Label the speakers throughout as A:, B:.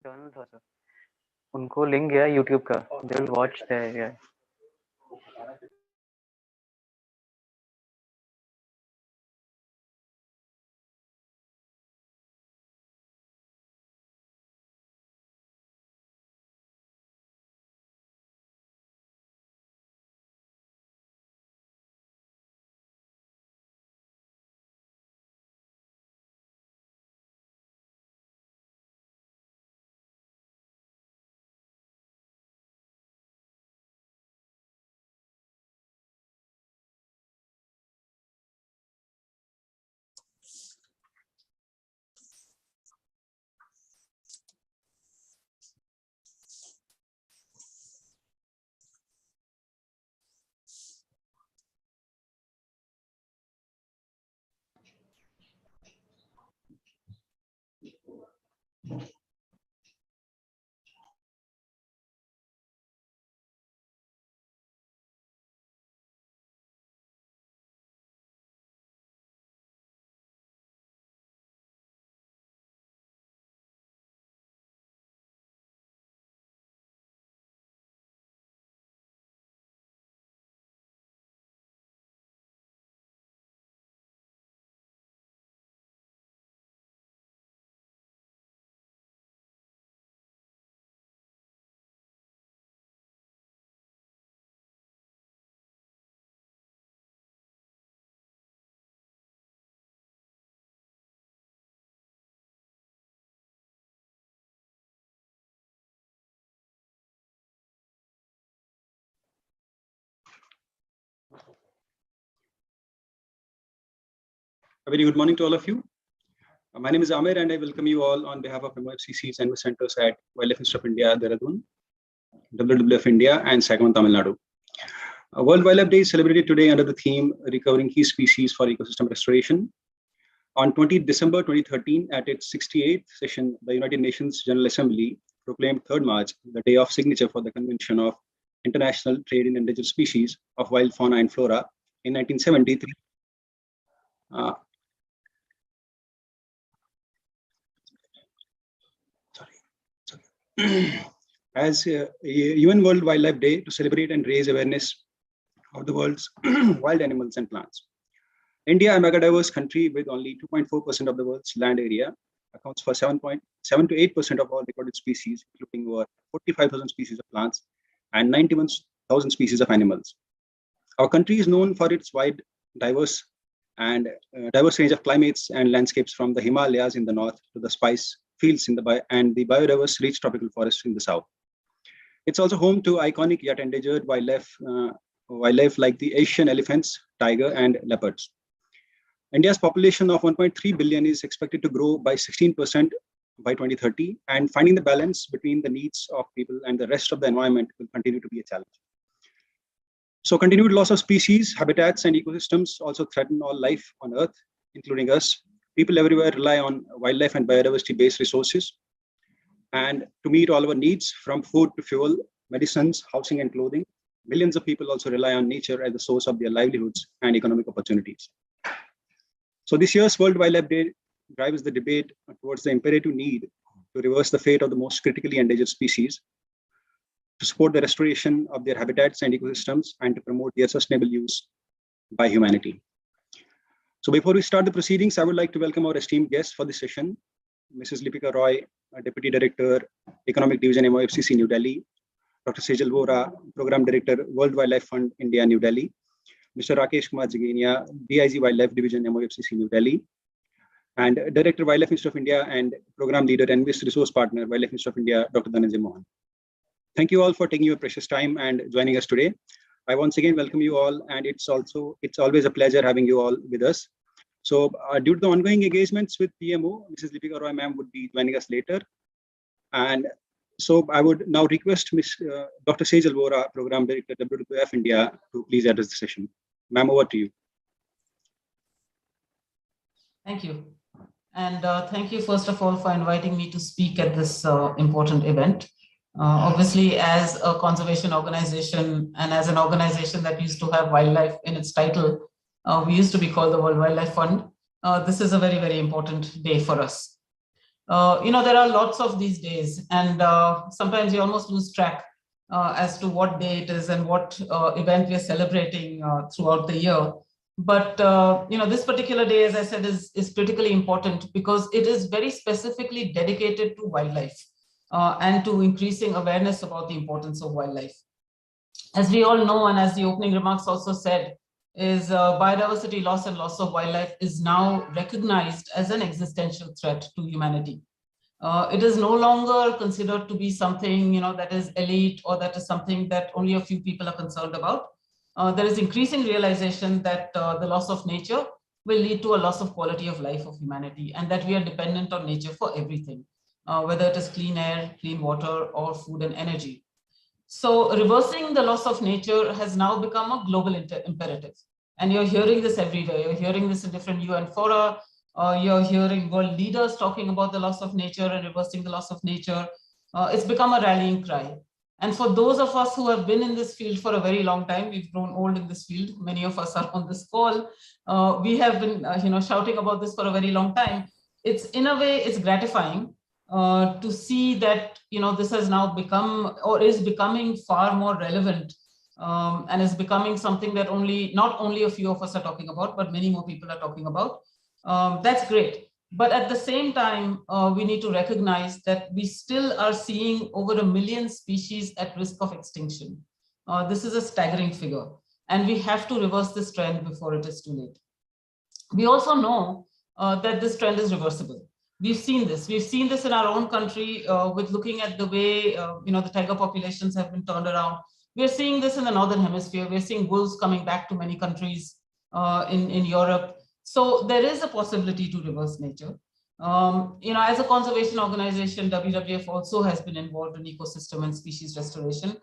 A: Journals also. उनको link गया YouTube का. They will watch there. Yeah.
B: A very good morning to all of you. My name is Amir and I welcome you all on behalf of MOFCC's ENVIS centers at Wildlife Institute of India, Dehradun, WWF India and Sagavan, Tamil Nadu. World Wildlife Day is celebrated today under the theme Recovering Key Species for Ecosystem Restoration. On 20 December 2013, at its 68th session, the United Nations General Assembly proclaimed 3rd March the day of signature for the Convention of International Trade in Endangered Species of Wild Fauna and Flora in 1973. As UN World Wildlife Day to celebrate and raise awareness of the world's wild animals and plants. India, a megadiverse country with only 2.4% of the world's land area, accounts for 7.7 to 8% of all recorded species, including over 45,000 species of plants and 91,000 species of animals. Our country is known for its wide, diverse range of climates and landscapes, from the Himalayas in the north to the spice fields in the biodiverse rich tropical forests in the south. It's also home to iconic yet endangered wildlife like the Asian elephants, tiger, and leopards. India's population of 1.3 billion is expected to grow by 16% by 2030, and finding the balance between the needs of people and the rest of the environment will continue to be a challenge. So continued loss of species, habitats, and ecosystems also threaten all life on Earth, including us. People everywhere rely on wildlife and biodiversity-based resources. And to meet all our needs, from food to fuel, medicines, housing, and clothing, millions of people also rely on nature as the source of their livelihoods and economic opportunities. So this year's World Wildlife Day drives the debate towards the imperative need to reverse the fate of the most critically endangered species, to support the restoration of their habitats and ecosystems, and to promote their sustainable use by humanity. So before we start the proceedings, I would like to welcome our esteemed guest for this session, Mrs. Lipika Roy, Deputy Director, Economic Division, MOFCC, New Delhi, Dr. Sejal Vora, Program Director, World Wildlife Fund, India, New Delhi, Mr. Rakesh Kumar Jagenia, DIG Wildlife Division, MOFCC, New Delhi, and Director, Wildlife Institute of India and Program Leader, ENVIS Resource Partner, Wildlife Institute of India, Dr. Dhananjay Mohan. Thank you all for taking your precious time and joining us today. I once again welcome you all, and it's always a pleasure having you all with us. So due to the ongoing engagements with PMO, Mrs. Lipika Roy ma'am would be joining us later. And so I would now request Dr. Sejal Vora, Program Director, WWF India, to please address the session. Ma'am, over to you.
C: Thank you. And thank you, first of all, for inviting me to speak at this important event. Obviously, as a conservation organization and as an organization that used to have wildlife in its title, we used to be called the World Wildlife Fund. This is a very, very important day for us. There are lots of these days, and sometimes you almost lose track as to what day it is and what event we are celebrating throughout the year. But this particular day, as I said, is critically important because it is very specifically dedicated to wildlife and to increasing awareness about the importance of wildlife. As we all know, and as the opening remarks also said, is biodiversity loss and loss of wildlife is now recognized as an existential threat to humanity. It is no longer considered to be something that is elite or that is something that only a few people are concerned about. There is increasing realization that the loss of nature will lead to a loss of quality of life of humanity, and that we are dependent on nature for everything, whether it is clean air, clean water, or food and energy. So reversing the loss of nature has now become a global imperative. And you're hearing this everywhere. You're hearing this in different UN fora. You're hearing world leaders talking about the loss of nature and reversing the loss of nature. It's become a rallying cry. And for those of us who have been in this field for a very long time, we've grown old in this field. Many of us are on this call. We have been, shouting about this for a very long time. It's in a way, it's gratifying to see that, this has now become or is becoming far more relevant and is becoming something that not only a few of us are talking about, but many more people are talking about. That's great. But at the same time, we need to recognize that we still are seeing over 1 million species at risk of extinction. This is a staggering figure, and we have to reverse this trend before it is too late. We also know that this trend is reversible. We've seen this. We've seen this in our own country with looking at the way the tiger populations have been turned around. We're seeing this in the Northern Hemisphere. We're seeing wolves coming back to many countries in Europe. So there is a possibility to reverse nature. As a conservation organization, WWF also has been involved in ecosystem and species restoration.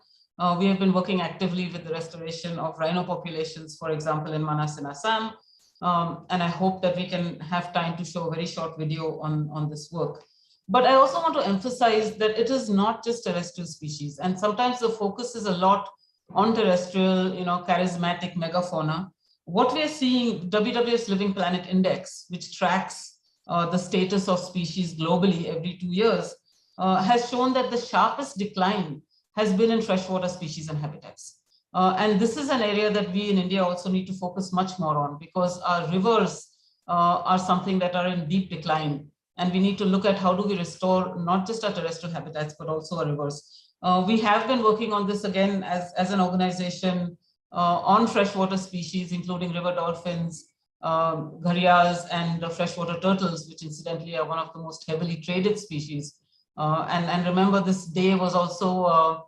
C: We have been working actively with the restoration of rhino populations, for example, in Manas in Assam. And I hope that we can have time to show a very short video on this work. But I also want to emphasize that it is not just terrestrial species. And sometimes the focus is a lot on terrestrial, charismatic megafauna. What we are seeing, WWF's Living Planet Index, which tracks the status of species globally every 2 years, has shown that the sharpest decline has been in freshwater species and habitats. And this is an area that we in India also need to focus much more on, because our rivers are something that are in deep decline. And we need to look at how do we restore not just our terrestrial habitats, but also our rivers. We have been working on this again as an organization on freshwater species, including river dolphins, gharials, and freshwater turtles, which incidentally are one of the most heavily traded species. And remember, this day was also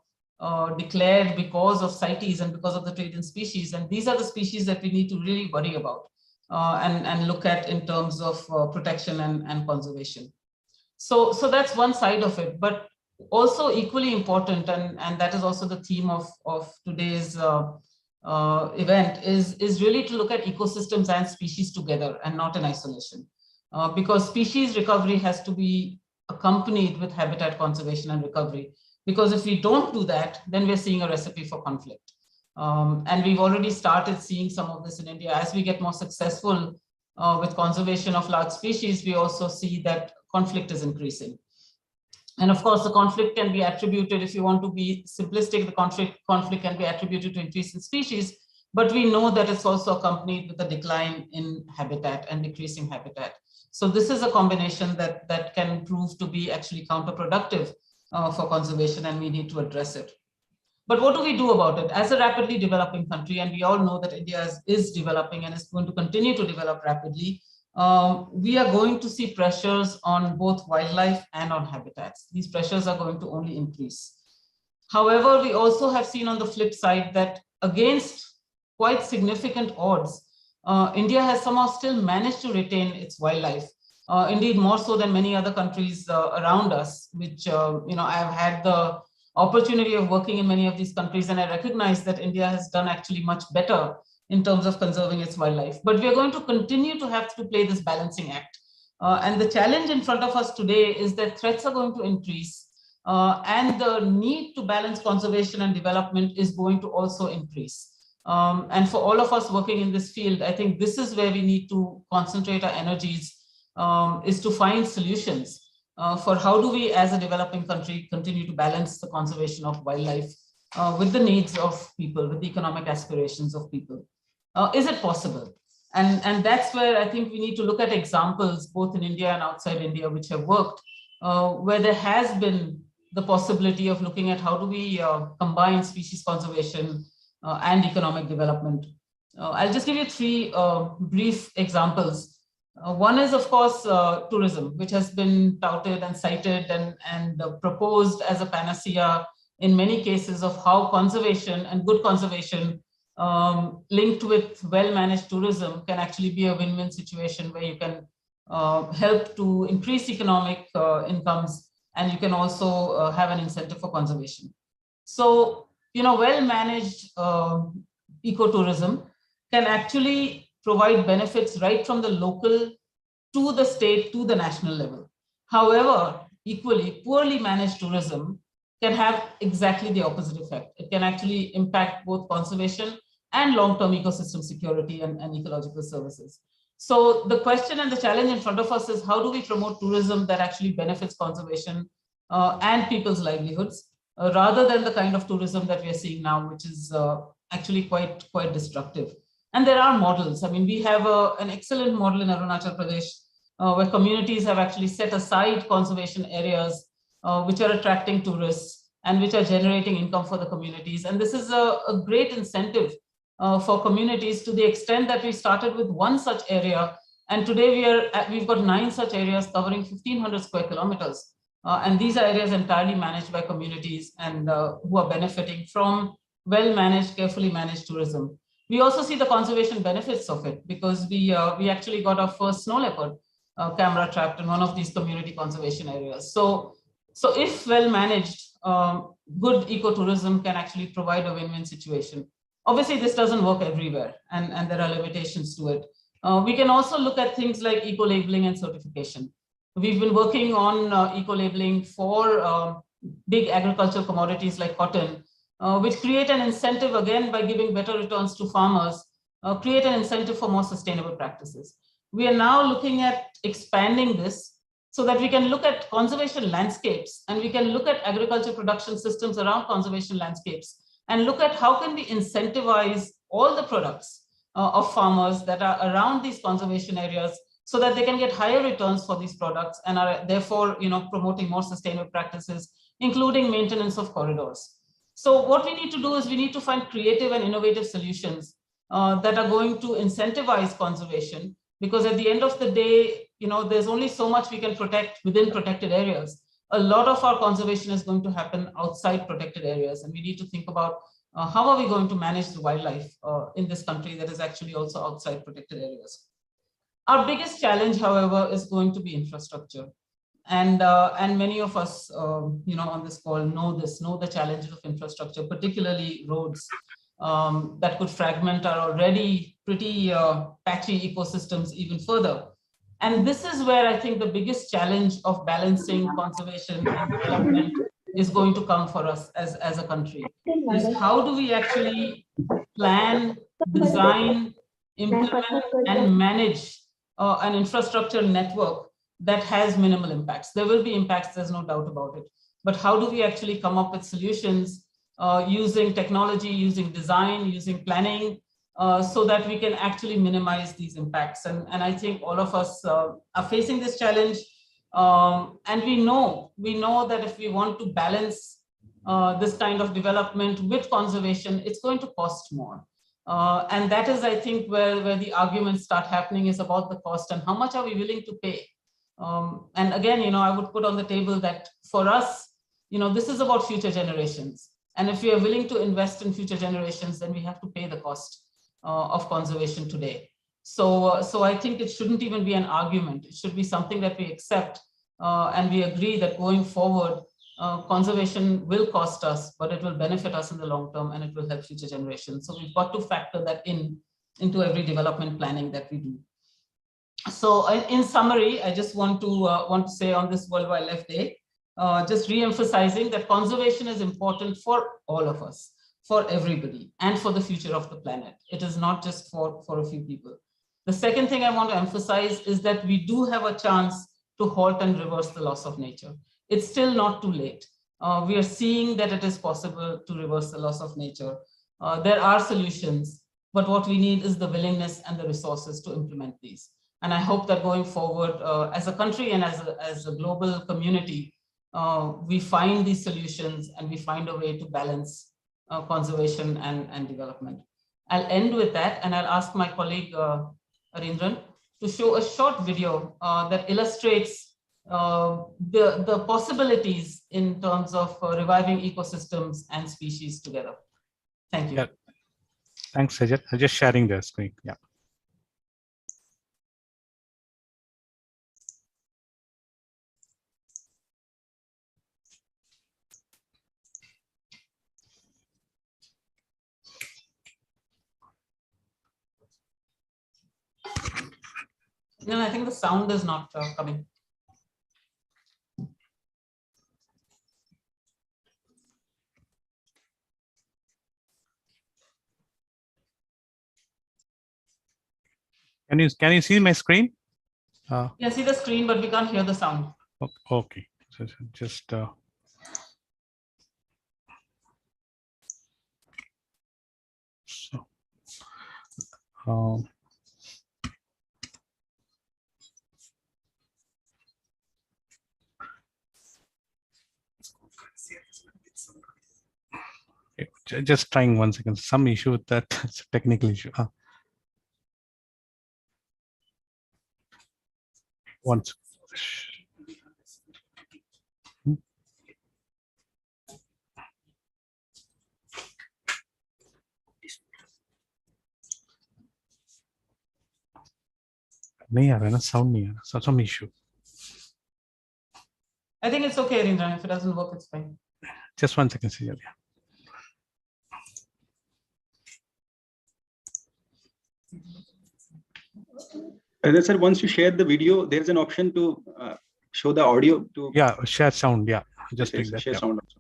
C: declared because of CITES and because of the trade in species. And these are the species that we need to really worry about and look at in terms of protection and conservation. So that's one side of it, but also equally important, and that is also the theme of today's event, is really to look at ecosystems and species together and not in isolation. Because species recovery has to be accompanied with habitat conservation and recovery. Because if we don't do that, then we're seeing a recipe for conflict. And we've already started seeing some of this in India. As we get more successful with conservation of large species, we also see that conflict is increasing. And of course, the conflict can be attributed, if you want to be simplistic, the conflict can be attributed to increase in species, but we know that it's also accompanied with a decline in habitat and decreasing habitat. So this is a combination that can prove to be actually counterproductive for conservation, and we need to address it. But what do we do about it? As a rapidly developing country, and we all know that India is developing and is going to continue to develop rapidly, we are going to see pressures on both wildlife and on habitats. These pressures are going to only increase. However, we also have seen on the flip side that against quite significant odds, India has somehow still managed to retain its wildlife. Indeed, more so than many other countries around us, which, I've had the opportunity of working in many of these countries, and I recognize that India has done actually much better in terms of conserving its wildlife. But we are going to continue to have to play this balancing act. And the challenge in front of us today is that threats are going to increase, and the need to balance conservation and development is going to also increase. And for all of us working in this field, I think this is where we need to concentrate our energies, is to find solutions for how do we as a developing country continue to balance the conservation of wildlife with the needs of people, with the economic aspirations of people. Is it possible? And that's where I think we need to look at examples both in India and outside India which have worked, where there has been the possibility of looking at how do we combine species conservation and economic development. I'll just give you three brief examples. One is, of course, tourism, which has been touted and cited and proposed as a panacea in many cases of how conservation and good conservation linked with well-managed tourism can actually be a win-win situation where you can help to increase economic incomes, and you can also have an incentive for conservation. So, well-managed ecotourism can actually provide benefits right from the local to the state to the national level. However, equally, poorly managed tourism can have exactly the opposite effect. It can actually impact both conservation and long-term ecosystem security and ecological services. So the question and the challenge in front of us is how do we promote tourism that actually benefits conservation and people's livelihoods, rather than the kind of tourism that we are seeing now, which is actually quite destructive. And there are models. I mean, we have an excellent model in Arunachal Pradesh where communities have actually set aside conservation areas which are attracting tourists and which are generating income for the communities. And this is a great incentive for communities, to the extent that we started with one such area, and today we've got 9 such areas covering 1,500 square kilometers. And these are areas entirely managed by communities and who are benefiting from well-managed, carefully managed tourism. We also see the conservation benefits of it, because we actually got our first snow leopard camera trapped in one of these community conservation areas. So if well managed, good ecotourism can actually provide a win-win situation. Obviously, this doesn't work everywhere, and there are limitations to it. We can also look at things like eco-labeling and certification. We've been working on eco-labeling for big agricultural commodities like cotton, which create an incentive, again, by giving better returns to farmers, create an incentive for more sustainable practices. We are now looking at expanding this so that we can look at conservation landscapes, and we can look at agriculture production systems around conservation landscapes, and look at how can we incentivize all the products of farmers that are around these conservation areas, so that they can get higher returns for these products and are therefore promoting more sustainable practices, including maintenance of corridors. So what we need to do is we need to find creative and innovative solutions that are going to incentivize conservation, because at the end of the day, there's only so much we can protect within protected areas. A lot of our conservation is going to happen outside protected areas, and we need to think about how are we going to manage the wildlife in this country that is actually also outside protected areas. Our biggest challenge, however, is going to be infrastructure. And many of us, on this call know the challenges of infrastructure, particularly roads that could fragment our already pretty patchy ecosystems even further. And this is where I think the biggest challenge of balancing conservation and development is going to come for us as a country. Is how do we actually plan, design, implement, and manage an infrastructure network that has minimal impacts. There will be impacts, there's no doubt about it. But how do we actually come up with solutions using technology, using design, using planning, so that we can actually minimize these impacts? And I think all of us are facing this challenge. And we know that if we want to balance this kind of development with conservation, it's going to cost more. And that is, I think, where the arguments start happening, is about the cost and how much are we willing to pay. And again, I would put on the table that for us, this is about future generations. And if we are willing to invest in future generations, then we have to pay the cost of conservation today. So I think it shouldn't even be an argument. It should be something that we accept and we agree that going forward, conservation will cost us, but it will benefit us in the long term, and it will help future generations. So we've got to factor that into every development planning that we do. So in summary, I just want to say on this World Wildlife Day, just re-emphasizing that conservation is important for all of us, for everybody, and for the future of the planet. It is not just for a few people. The second thing I want to emphasize is that we do have a chance to halt and reverse the loss of nature. It's still not too late. We are seeing that it is possible to reverse the loss of nature. There are solutions, but what we need is the willingness and the resources to implement these. And I hope that going forward, as a country and as a global community, we find these solutions and we find a way to balance conservation and development. I'll end with that, and I'll ask my colleague Arindran to show a short video that illustrates the possibilities in terms of reviving ecosystems and species together. Thank you.
D: Yeah. Thanks, Sajid. I'm just sharing the screen. Yeah.
C: No, I think the sound is not coming.
D: Can you see my screen?
C: Yeah, see the screen, but we can't hear the sound.
D: Okay. So just just trying 1 second. Some issue with that. It's a technical issue. Once. नहीं आ रहा है ना, sound नहीं आ रहा. Some issue.
C: I think it's okay, Arindran. If it doesn't work, it's fine.
D: Just 1 second, Sajid.
B: And then, sir, once you share the video, there is an option to show the audio to.
D: Yeah, share sound. Yeah, just
B: Okay,
D: doing that.
B: share
D: Yeah.
B: sound also.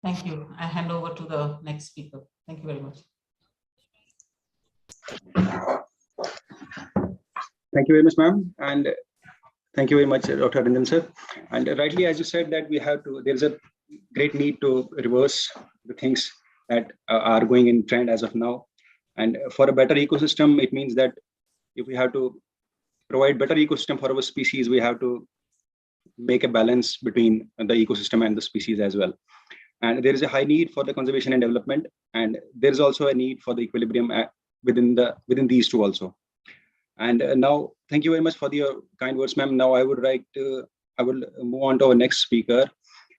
C: Thank you. I hand over to the next speaker. Thank you very much.
B: Thank you very much, ma'am. And thank you very much, Dr. Arindran, sir. And rightly, as you said, that we have to, there's a great need to reverse the things that are going in trend as of now. And for a better ecosystem, it means that if we have to provide better ecosystem for our species, we have to make a balance between the ecosystem and the species as well. And there is a high need for the conservation and development, and there is also a need for the equilibrium within these two also. And now, thank you very much for your kind words, ma'am. Now I would move on to our next speaker,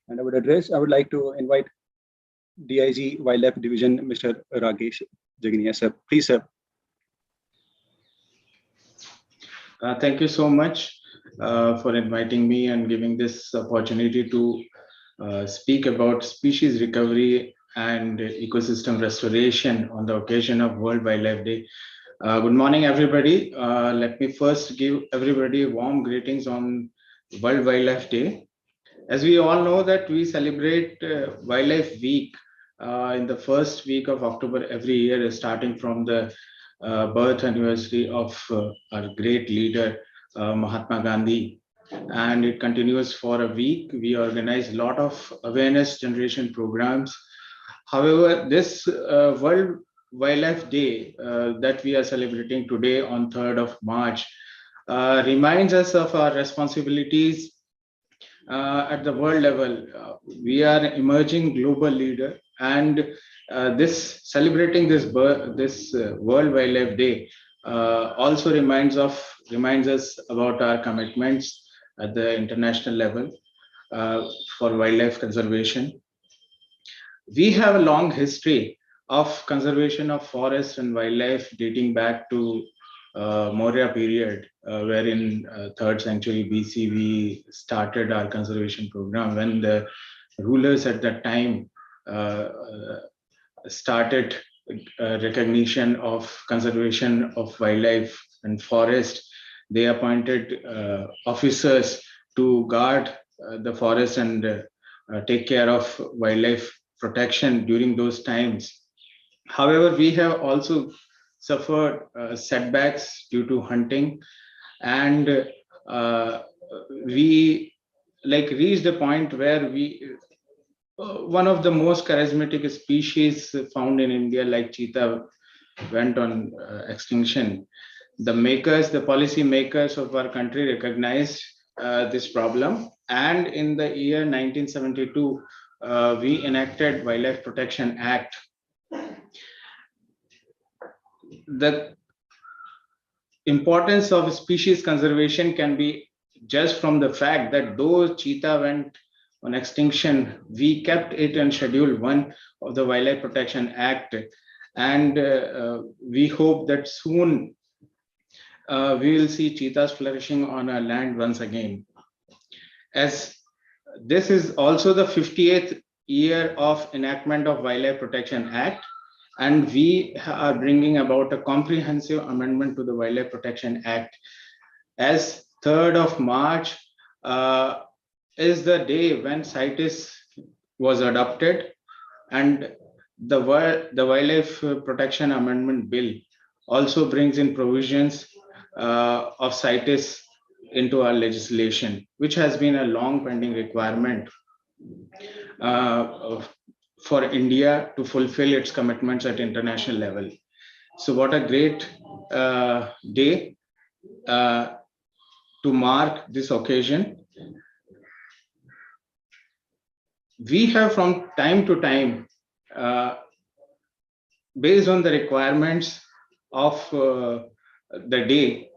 B: and I would like to invite DIG Wildlife Division, Mr. Rakesh Jaginiya, sir. Please, sir.
E: Thank you so much. for inviting me and giving this opportunity to speak about species recovery and ecosystem restoration on the occasion of World Wildlife Day. Good morning, everybody. Let me first give everybody warm greetings on World Wildlife Day. As we all know that we celebrate Wildlife Week in the first week of October every year, starting from the birth anniversary of our great leader, Mahatma Gandhi. And it continues for a week. We organize a lot of awareness generation programs. However, this World Wildlife Day that we are celebrating today on 3rd of March reminds us of our responsibilities at the world level. We are emerging global leader, and this celebrating this World Wildlife Day also reminds us about our commitments at the international level for wildlife conservation. We have a long history of conservation of forests and wildlife dating back to Maurya period, where in 3rd century BC we started our conservation program when the rulers at that time started recognition of conservation of wildlife and forest. They appointed officers to guard the forest and take care of wildlife protection during those times. However, we have also suffered setbacks due to hunting, and we reached a point where we one of the most charismatic species found in India, like cheetah, went on extinction. The policy makers of our country recognized this problem, and in the year 1972, we enacted Wildlife Protection Act. The importance of species conservation can be judged from the fact that though cheetah went on extinction, we kept it in Schedule 1 of the Wildlife Protection Act, and we hope that soon we will see cheetahs flourishing on our land once again. As this is also the 50th year of enactment of Wildlife Protection Act, and we are bringing about a comprehensive amendment to the Wildlife Protection Act. As 3rd of March is the day when CITES was adopted, and the Wildlife Protection Amendment Bill also brings in provisions of CITES into our legislation, which has been a long pending requirement for India to fulfill its commitments at international level. So what a great day to mark this occasion. We have from time to time, based on the requirements of the day,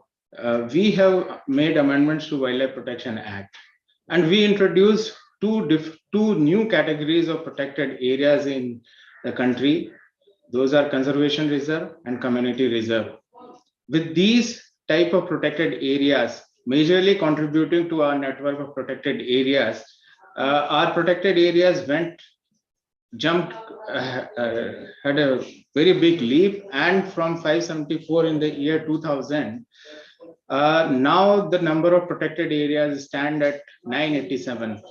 E: we have made amendments to Wildlife Protection Act, and we introduced two new categories of protected areas in the country. Those are conservation reserve and community reserve. With these type of protected areas majorly contributing to our network of protected areas, our protected areas jumped, had a very big leap, and from 574 in the year 2000, now the number of protected areas stand at 987.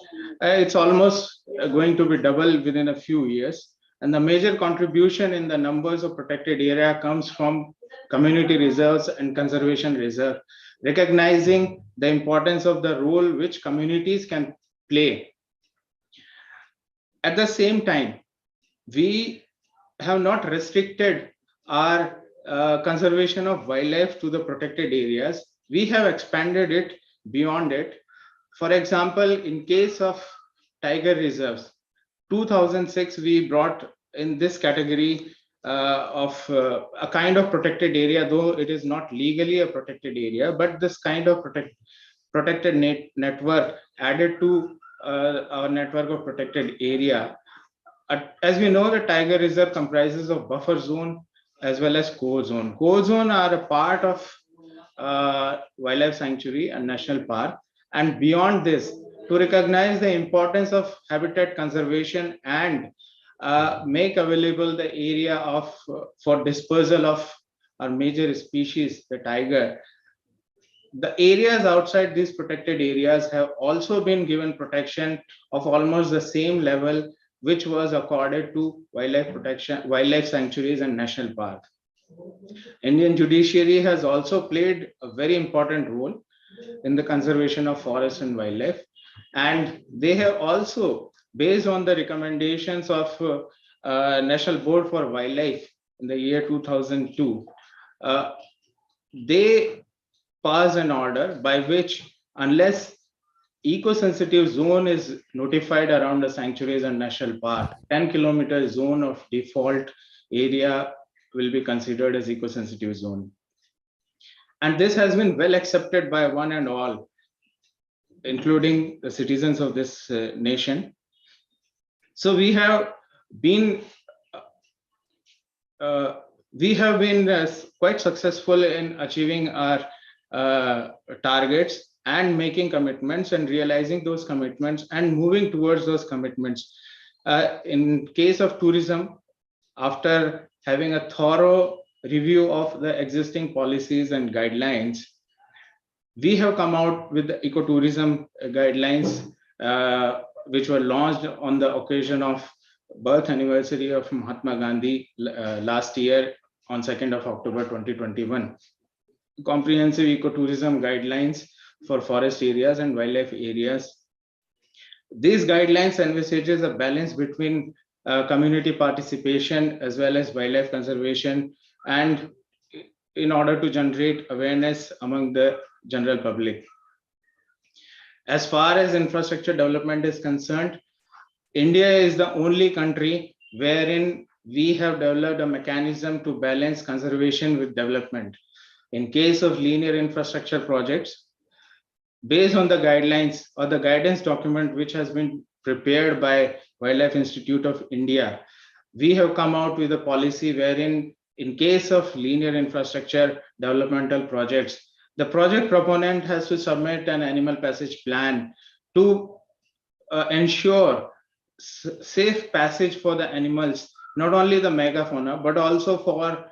E: It's almost going to be double within a few years. And the major contribution in the numbers of protected area comes from community reserves and conservation reserve, recognizing the importance of the role which communities can play. At the same time, we have not restricted our conservation of wildlife to the protected areas. We have expanded it beyond it. For example, in case of tiger reserves, 2006, we brought in this category of a kind of protected area, though it is not legally a protected area, but this kind of protected network added to our network of protected area. As we know, the tiger reserve comprises of buffer zone as well as core zone. Core zone are a part of wildlife sanctuary and national park. And beyond this, to recognize the importance of habitat conservation and make available the area of for dispersal of our major species, the tiger. The areas outside these protected areas have also been given protection of almost the same level which was accorded to wildlife protection, wildlife sanctuaries and national parks. Indian judiciary has also played a very important role in the conservation of forest and wildlife, and they have also, based on the recommendations of National Board for Wildlife in the year 2002, they passed an order by which, unless eco-sensitive zone is notified around the sanctuaries and national park, 10-kilometer zone of default area will be considered as eco-sensitive zone. And this has been well accepted by one and all, including the citizens of this nation. So we have been quite successful in achieving our targets and making commitments and realizing those commitments and moving towards those commitments. In case of tourism, after having a thorough review of the existing policies and guidelines, we have come out with the ecotourism guidelines, which were launched on the occasion of birth anniversary of Mahatma Gandhi last year on 2nd of October 2021. Comprehensive ecotourism guidelines for forest areas and wildlife areas. These guidelines envisages a balance between community participation as well as wildlife conservation, and in order to generate awareness among the general public. As far as infrastructure development is concerned, India is the only country wherein we have developed a mechanism to balance conservation with development. In case of linear infrastructure projects, based on the guidelines or the guidance document which has been prepared by Wildlife Institute of India, we have come out with a policy wherein in case of linear infrastructure developmental projects, the project proponent has to submit an animal passage plan to ensure safe passage for the animals, not only the megafauna, but also for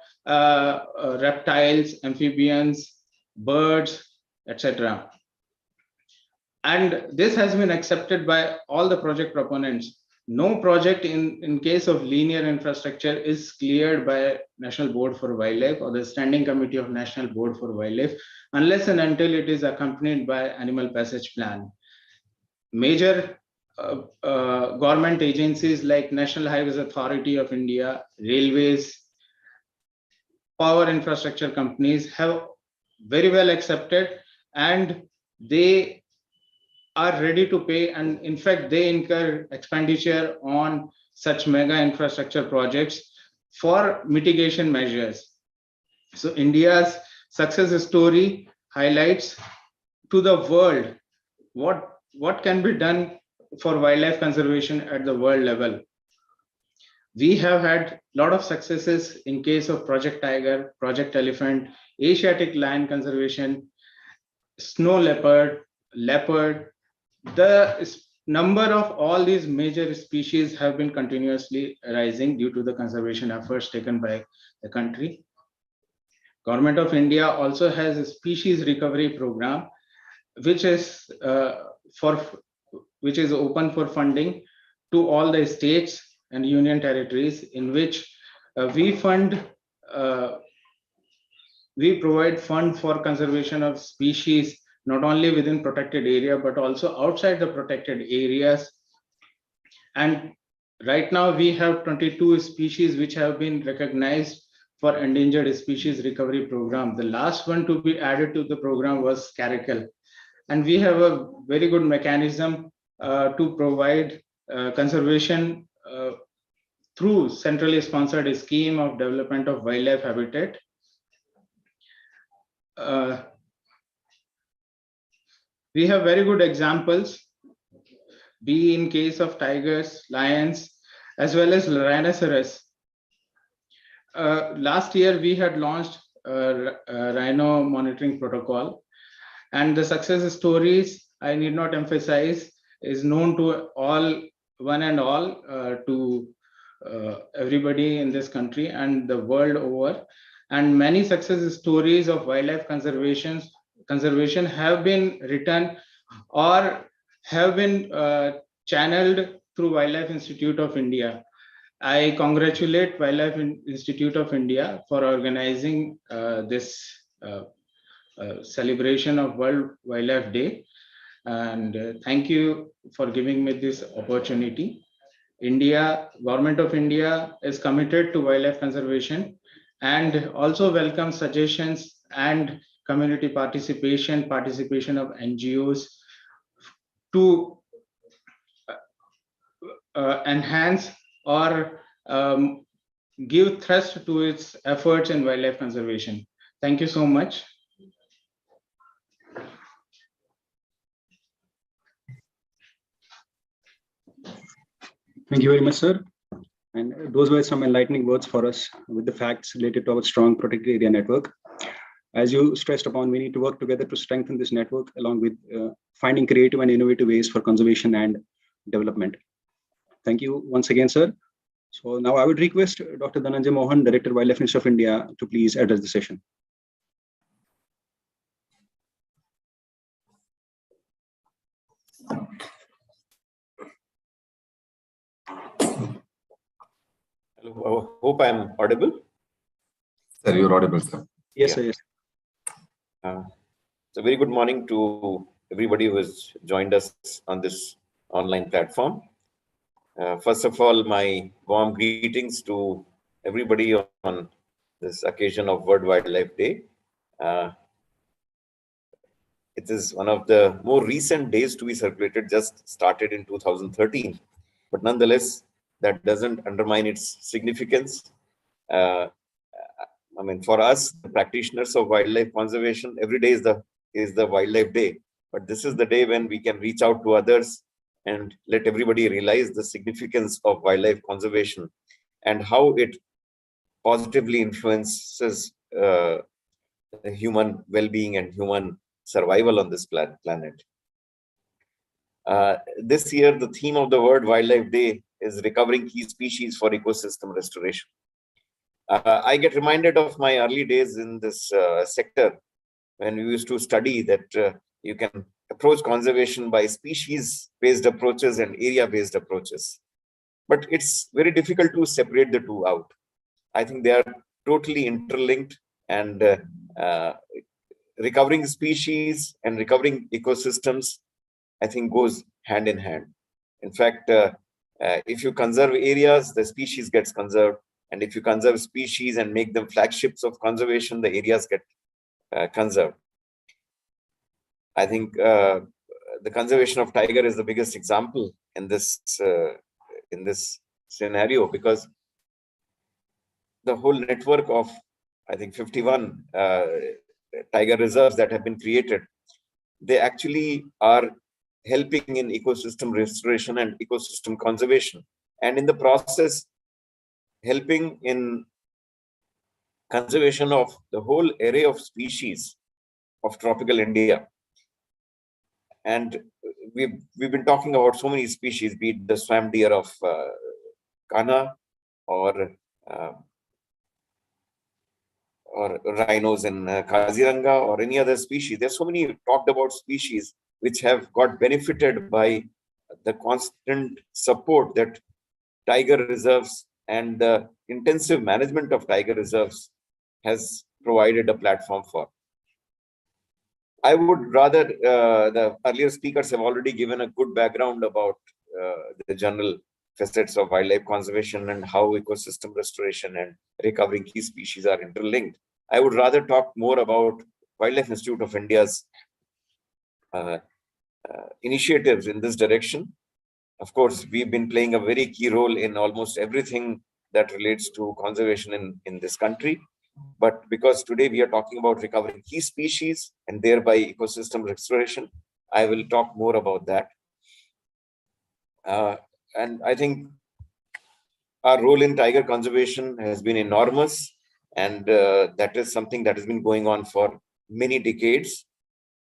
E: reptiles, amphibians, birds, etc. And this has been accepted by all the project proponents. No project in case of linear infrastructure is cleared by National Board for Wildlife or the Standing Committee of National Board for Wildlife unless and until it is accompanied by animal passage plan. Major government agencies like National Highways Authority of India, railways, power infrastructure companies have very well accepted, and they are ready to pay, and in fact they incur expenditure on such mega infrastructure projects for mitigation measures. So India's success story highlights to the world what can be done for wildlife conservation at the world level. We have had a lot of successes in case of Project Tiger, Project Elephant, Asiatic lion conservation, snow leopard. The number of all these major species have been continuously rising due to the conservation efforts taken by the country. Government of India also has a species recovery program, which is open for funding to all the states and union territories, in which we provide fund for conservation of species not only within protected area but also outside the protected areas. And right now we have 22 species which have been recognized for endangered species recovery program. The last one to be added to the program was caracal, and we have a very good mechanism to provide conservation through centrally sponsored scheme of development of wildlife habitat. We have very good examples, be in case of tigers, lions, as well as rhinoceros. Last year we had launched rhino monitoring protocol. And the success stories, I need not emphasize, is known to one and all, to everybody in this country and the world over. And many success stories of wildlife conservation have been written or have been channeled through Wildlife Institute of India. I congratulate Wildlife Institute of India for organizing this celebration of World Wildlife Day. And thank you for giving me this opportunity. Government of India is committed to wildlife conservation and also welcomes suggestions and community participation of NGOs to enhance or give thrust to its efforts in wildlife conservation. Thank you so much.
B: Thank you very much, sir. And those were some enlightening words for us with the facts related to our strong protected area network. As you stressed upon, we need to work together to strengthen this network along with finding creative and innovative ways for conservation and development. Thank you once again, sir. So now I would request Dr. Dhananjay Mohan, Director, Wildlife Ministry of India, to please address the session.
F: Hello, I hope I'm audible.
G: Sir, you're audible, sir.
B: Yes, sir. Yes.
F: So very good morning to everybody who has joined us on this online platform. First of all, my warm greetings to everybody on this occasion of World Wildlife Day. It is one of the more recent days to be celebrated, just started in 2013, but nonetheless, that doesn't undermine its significance. I mean, for us, the practitioners of wildlife conservation, every day is the Wildlife Day. But this is the day when we can reach out to others and let everybody realize the significance of wildlife conservation and how it positively influences human well-being and human survival on this planet. This year, the theme of the World Wildlife Day is recovering key species for ecosystem restoration. I get reminded of my early days in this sector when we used to study that you can approach conservation by species-based approaches and area-based approaches. But it's very difficult to separate the two out. I think they are totally interlinked, and recovering species and recovering ecosystems, I think, goes hand in hand. In fact, if you conserve areas, the species gets conserved. And if you conserve species and make them flagships of conservation, the areas get conserved. I think the conservation of tiger is the biggest example in this scenario, because the whole network of, I think, 51 tiger reserves that have been created, they actually are helping in ecosystem restoration and ecosystem conservation, and in the process helping in conservation of the whole array of species of tropical India. And we've been talking about so many species, be it the swamp deer of Kanha or rhinos in Kaziranga or any other species. There's so many talked about species which have got benefited by the constant support that tiger reserves and the intensive management of tiger reserves has provided a platform for. I would rather, the earlier speakers have already given a good background about the general facets of wildlife conservation and how ecosystem restoration and recovering key species are interlinked. I would rather talk more about Wildlife Institute of India's initiatives in this direction. Of course, we've been playing a very key role in almost everything that relates to conservation in this country. But because today we are talking about recovering key species and thereby ecosystem restoration, I will talk more about that. And I think our role in tiger conservation has been enormous. and that is something that has been going on for many decades.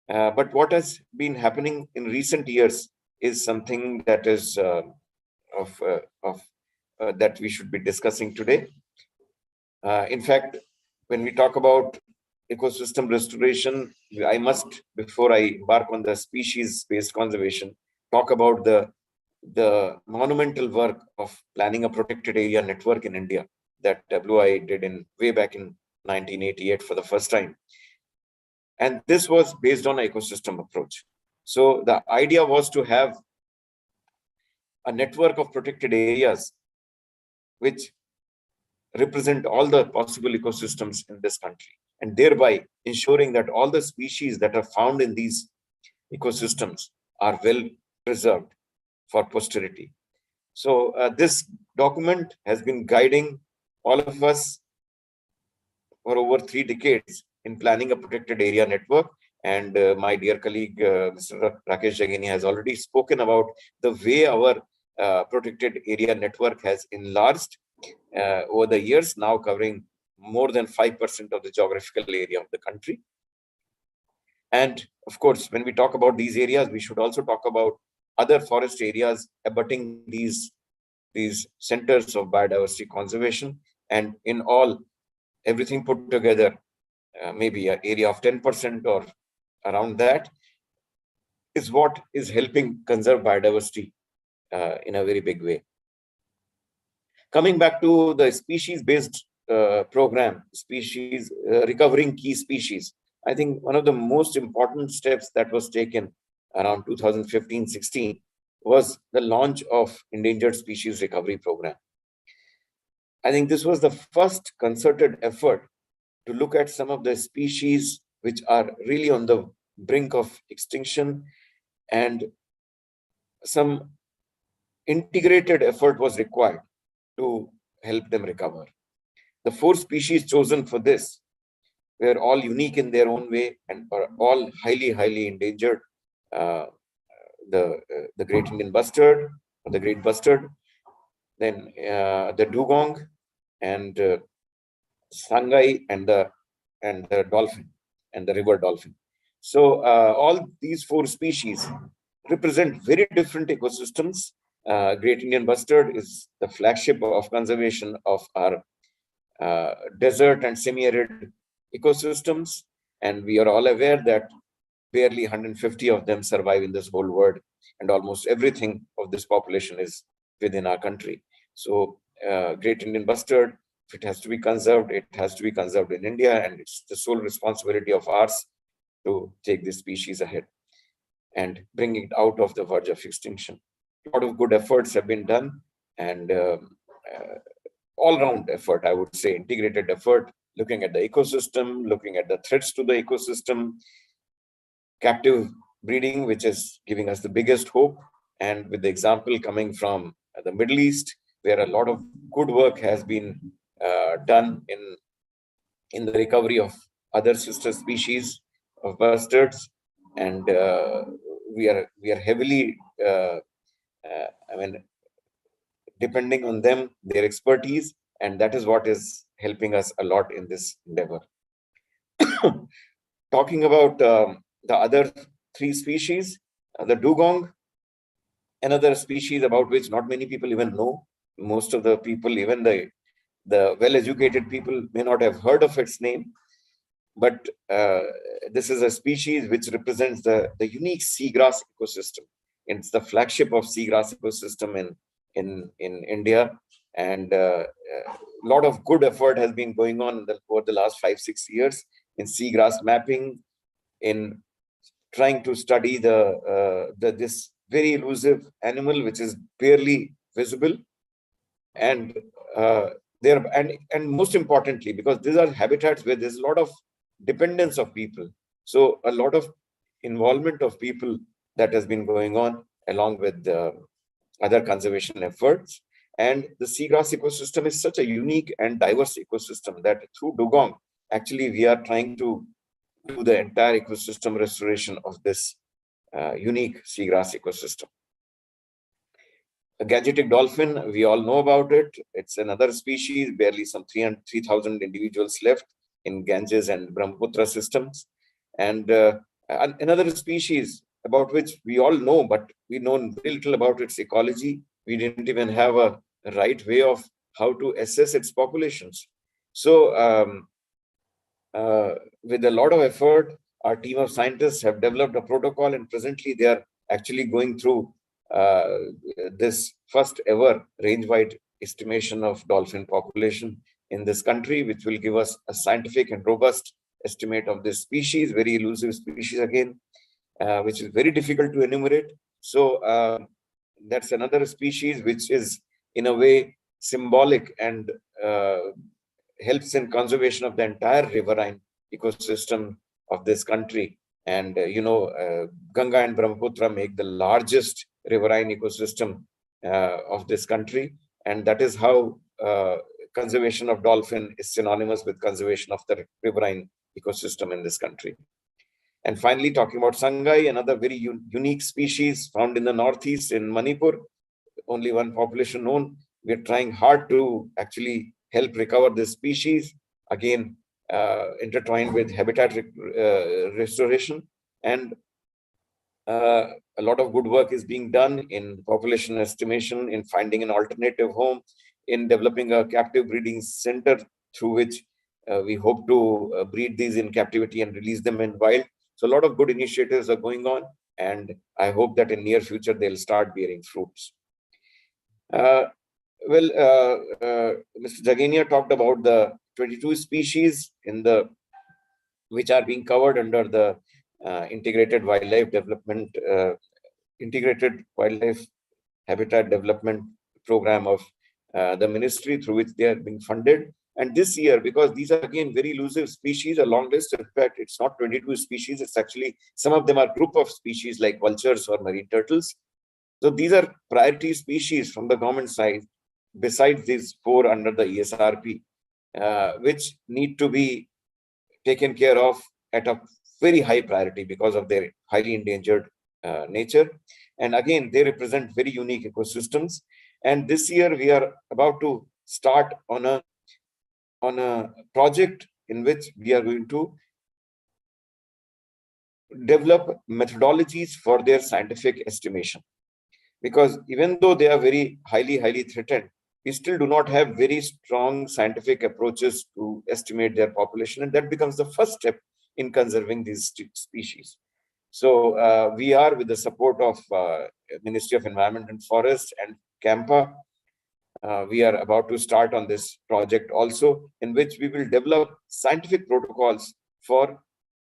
F: But what has been happening in recent years is something that is that we should be discussing today. In fact, when we talk about ecosystem restoration, I must, before I embark on the species-based conservation, talk about the monumental work of planning a protected area network in India that WII did way back in 1988 for the first time. And this was based on an ecosystem approach. So the idea was to have a network of protected areas which represent all the possible ecosystems in this country, and thereby ensuring that all the species that are found in these ecosystems are well preserved for posterity. So this document has been guiding all of us for over 3 decades in planning a protected area network. And my dear colleague, Mr. Rakesh Jagini, has already spoken about the way our protected area network has enlarged over the years, now covering more than 5% of the geographical area of the country. And of course, when we talk about these areas, we should also talk about other forest areas abutting these centers of biodiversity conservation. And in all, everything put together, maybe an area of 10% or around that is what is helping conserve biodiversity in a very big way. Coming back to the species-based program, recovering key species, I think one of the most important steps that was taken around 2015-16 was the launch of Endangered Species Recovery Program. I think this was the first concerted effort to look at some of the species which are really on the brink of extinction, and some integrated effort was required to help them recover. The 4 species chosen for this were all unique in their own way and are all highly endangered. The great Indian bustard, or the great bustard, then the dugong, and sangai, and the dolphin, and the river dolphin. So all these 4 species represent very different ecosystems. Great Indian bustard is the flagship of conservation of our desert and semi-arid ecosystems, and we are all aware that barely 150 of them survive in this whole world, and almost everything of this population is within our country. So Great Indian bustard, if it has to be conserved, it has to be conserved in India, and it's the sole responsibility of ours to take this species ahead and bring it out of the verge of extinction. A lot of good efforts have been done, and all-round effort, I would say, integrated effort, looking at the ecosystem, looking at the threats to the ecosystem, captive breeding, which is giving us the biggest hope, and with the example coming from the Middle East, where a lot of good work has been done in the recovery of other sister species of bustards, and we are heavily depending on them, their expertise, and that is what is helping us a lot in this endeavor. Talking about the other 3 species, the dugong, another species about which not many people even know. Most of the people, even the well-educated people, may not have heard of its name. But this is a species which represents the unique seagrass ecosystem. It's the flagship of seagrass ecosystem in India, and a lot of good effort has been going on over the last 5-6 years in seagrass mapping, in trying to study this very elusive animal which is barely visible, and most importantly, because these are habitats where there's a lot of dependence of people, so a lot of involvement of people that has been going on along with other conservation efforts. And the seagrass ecosystem is such a unique and diverse ecosystem that through dugong, actually we are trying to do the entire ecosystem restoration of this unique seagrass ecosystem. A gangetic dolphin, we all know about it. It's another species, barely some 3,000 individuals left in Ganges and Brahmaputra systems. And another species about which we all know, but we know very little about its ecology. We didn't even have a right way of how to assess its populations. So with a lot of effort, our team of scientists have developed a protocol, and presently they are actually going through this first ever range-wide estimation of dolphin population in this country, which will give us a scientific and robust estimate of this species, very elusive species again, which is very difficult to enumerate. So that's another species which is in a way symbolic and helps in conservation of the entire riverine ecosystem of this country. And Ganga and Brahmaputra make the largest riverine ecosystem of this country, and that is how conservation of dolphin is synonymous with conservation of the riverine ecosystem in this country. And finally, talking about Sangai, another very unique species found in the northeast in Manipur, only one population known. We're trying hard to actually help recover this species, again, intertwined with habitat restoration. And a lot of good work is being done in population estimation, in finding an alternative home, in developing a captive breeding center through which we hope to breed these in captivity and release them in wild. So a lot of good initiatives are going on, and I hope that in near future they'll start bearing fruits. Mr. Jagenia talked about the 22 species which are being covered under the integrated wildlife habitat development program of the ministry, through which they are being funded. And this year, because these are again very elusive species, a long list, in fact, it's not 22 species, it's actually, some of them are group of species like vultures or marine turtles. So these are priority species from the government side, besides these 4 under the ESRP, which need to be taken care of at a very high priority because of their highly endangered nature. And again, they represent very unique ecosystems. And this year we are about to start on a project in which we are going to develop methodologies for their scientific estimation. Because even though they are very highly threatened, we still do not have very strong scientific approaches to estimate their population, and that becomes the first step in conserving these species. So we are, with the support of Ministry of Environment and Forest and CAMPA, we are about to start on this project also, in which we will develop scientific protocols for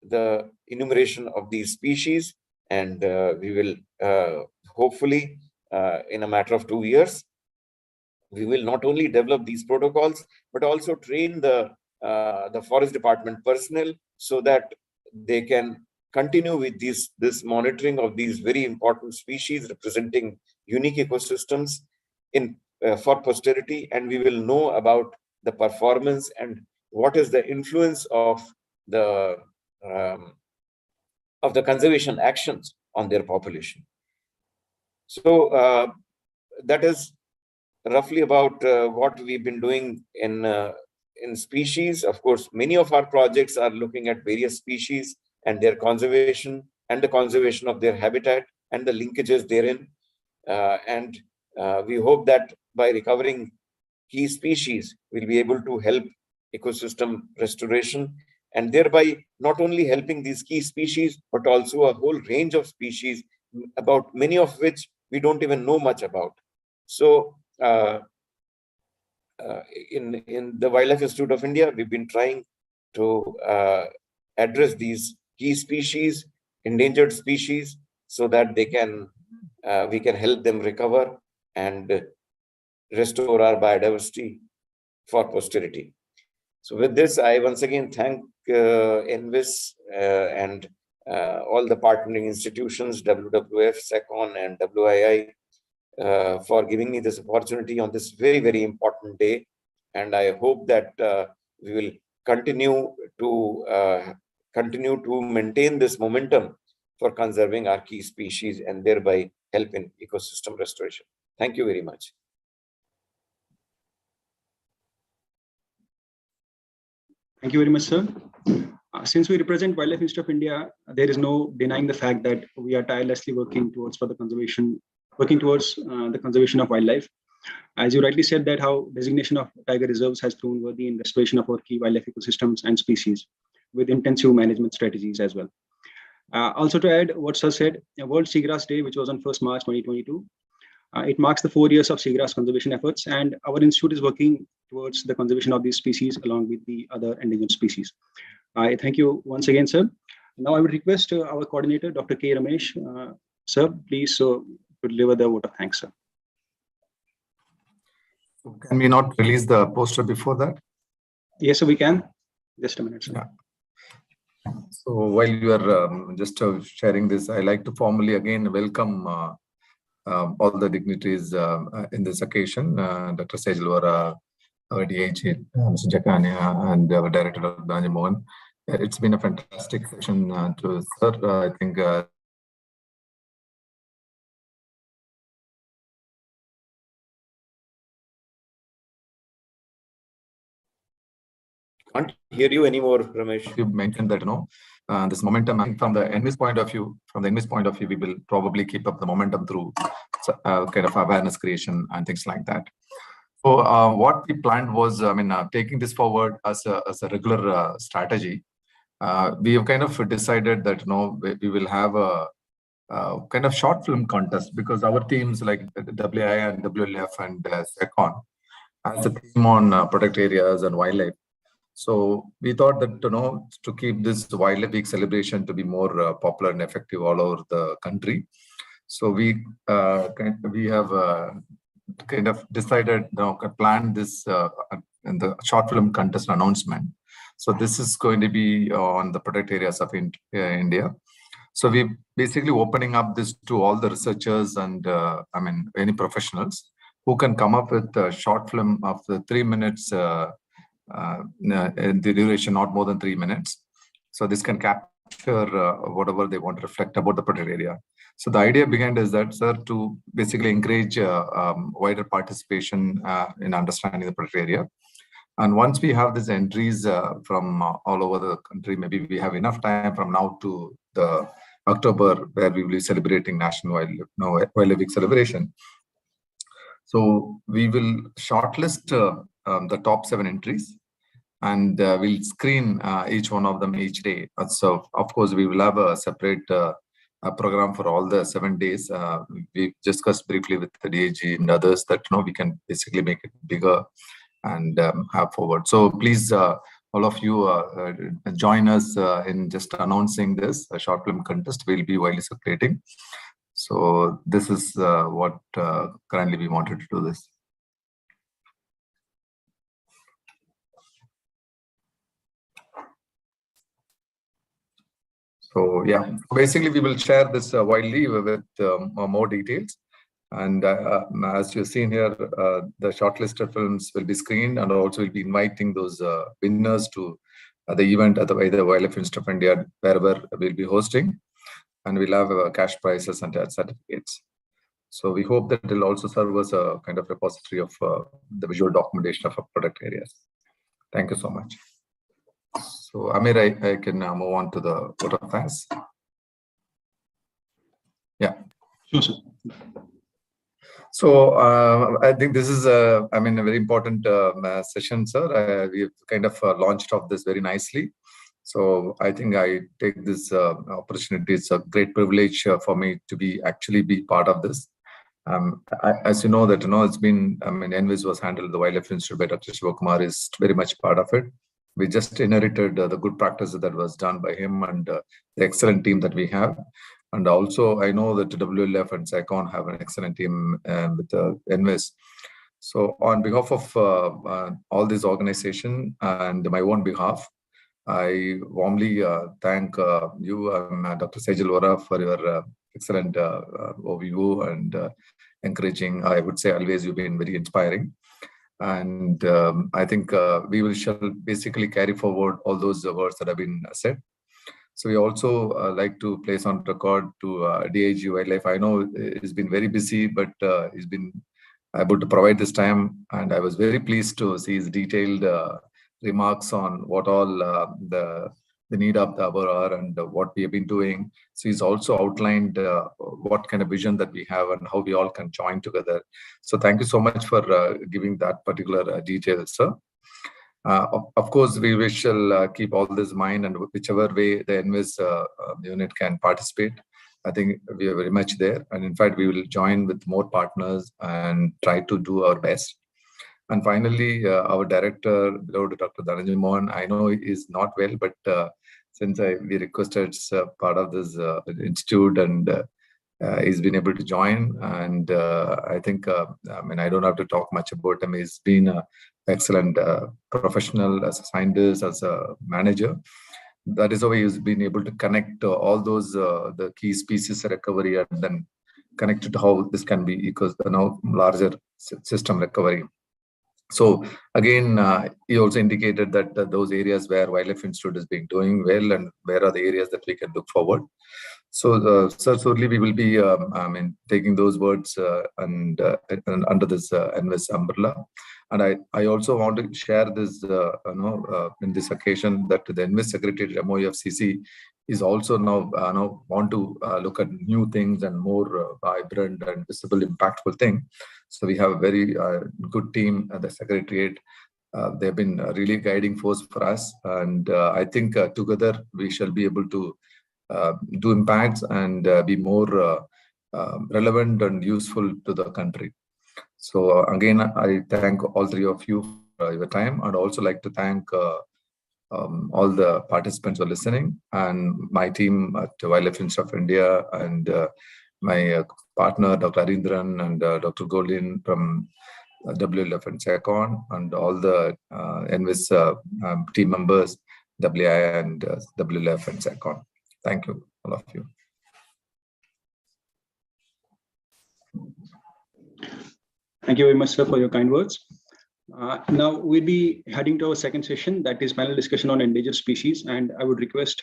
F: the enumeration of these species, and we will hopefully in a matter of 2 years, we will not only develop these protocols but also train the forest department personnel so that they can continue with this monitoring of these very important species representing unique ecosystems for posterity, and we will know about the performance and what is the influence of the conservation actions on their population. So that is roughly about what we've been doing in species. Of course, many of our projects are looking at various species and their conservation and the conservation of their habitat and the linkages therein. And we hope that by recovering key species, we'll be able to help ecosystem restoration, and thereby not only helping these key species, but also a whole range of species, about many of which we don't even know much about. So in the Wildlife Institute of India, we've been trying to address these key species, endangered species, so that we can help them recover and restore our biodiversity for posterity. So with this, I once again thank ENVIS and all the partnering institutions, WWF, SECON, and WII, for giving me this opportunity on this very important day. And I hope that we will continue to maintain this momentum for conserving our key species and thereby help in ecosystem restoration. Thank you very much.
B: Thank you very much, sir. Since we represent Wildlife Institute of India, there is no denying the fact that we are tirelessly working towards the conservation of wildlife. As you rightly said, that how designation of tiger reserves has proven worthy in restoration of our key wildlife ecosystems and species with intensive management strategies as well. Also to add what sir said, World Seagrass Day, which was on 1st March 2022, it marks the 4 years of seagrass conservation efforts, and our institute is working towards the conservation of these species along with the other endangered species. I thank you once again, sir. Now I would request our coordinator, Dr. K. Ramesh, sir, please to deliver the vote of thanks, sir.
G: Can we not release the poster before that?
B: Yes, sir, we can. Just a minute, sir.
G: Yeah. So while you are just sharing this, I like to formally again welcome all the dignitaries in this occasion, Dr. Sejal Vora, our DIG, Mr. Jakania, and our Director, Dr. Mohan. It's been a fantastic session to sir. I think
F: Can't hear you anymore, Ramesh.
G: you mentioned that this momentum from the ENVIS point of view. From the ENVIS point of view, we will probably keep up the momentum through kind of awareness creation and things like that. So what we planned was, taking this forward as a regular strategy. We have kind of decided that we will have a kind of short film contest, because our teams like WII and WLF and SECON has a theme on protect areas and wildlife. So we thought that to keep this Wildlife Week celebration to be more popular and effective all over the country, so we have kind of decided plan this in the short film contest announcement. So this is going to be on the protect areas of India. So we basically opening up this to all the researchers and any professionals who can come up with a short film of the 3 minutes in the duration, not more than 3 minutes. So this can capture whatever they want to reflect about the protected area. So the idea behind is that, sir, to basically encourage wider participation in understanding the protected area. And once we have these entries from all over the country, maybe we have enough time from now to the October, where we will be celebrating National Wildlife Week celebration. So we will shortlist the top 7 entries, and we'll screen each one of them each day. So of course we will have a separate program for all the 7 days. We discussed briefly with the DAG and others that we can basically make it bigger and have forward. So please, all of you join us in just announcing this short film contest. We'll be widely circulating. So this is what currently we wanted to do this. So yeah, basically we will share this widely with more details. And as you've seen here, the shortlisted films will be screened, and also we'll be inviting those winners to the event at the Wildlife Institute of India, wherever we'll be hosting. And we'll have cash prizes and certificates. So we hope that it will also serve as a kind of repository of the visual documentation of our product areas. Thank you so much. So Amir, I can now move on to the vote of thanks. Yeah.
B: Sure, sir.
G: So I think this is a very important session, sir. We've kind of launched off this very nicely. So I think I take this opportunity. It's a great privilege for me to actually be part of this. As you know that it's been ENVIS was handled, the Wildlife Institute by Dr. Shivakumar is very much part of it. We just inherited the good practices that was done by him and the excellent team that we have. And also, I know that WLF and SECON have an excellent team with ENVIS. So on behalf of all these organizations and my own behalf, I warmly thank you, Dr. Sejal Vora, for your excellent overview and encouraging. I would say always you've been very inspiring. And I think we shall basically carry forward all those words that have been said. So we also like to place on record to DIG Wildlife. I know he's been very busy, but he's been able to provide this time, and I was very pleased to see his detailed remarks on what all the need of the hour are and what we have been doing. So he's also outlined what kind of vision that we have and how we all can join together. So thank you so much for giving that particular detail, sir. Of course, we shall keep all this in mind, and whichever way the ENVIS unit can participate, I think we are very much there. And in fact, we will join with more partners and try to do our best. And finally, our director, beloved Dr. Dhananjay Mohan, I know he is not well, but since we requested it's part of this institute, and he's been able to join. And I think, I mean, I don't have to talk much about him. He's been an excellent professional as a scientist, as a manager. That is how he's been able to connect all those the key species recovery, and then connect it to how this can be now larger system recovery. So again, he also indicated that those areas where Wildlife Institute is being doing well, and where are the areas that we can look forward. So certainly we will be taking those words and under this ENVIS umbrella. And I also want to share this in this occasion that the ENVIS Secretariat MOE of CC is also now want to look at new things and more vibrant and visible, impactful thing. So we have a very good team at the Secretariat. They've been a really guiding force for us, and I think together we shall be able to do impacts and be more relevant and useful to the country. So again, I thank all three of you for your time, and also like to thank all the participants who are listening, and my team at Wildlife Institute of India, and my partner Dr. Arindran and Dr. Golin from WLF and SECON, and all the ENVIS team members, WII and WLF and SECON. Thank you, all of you.
B: Thank you very much, sir, for your kind words. Now we'll be heading to our second session, that is panel discussion on endangered species. And I would request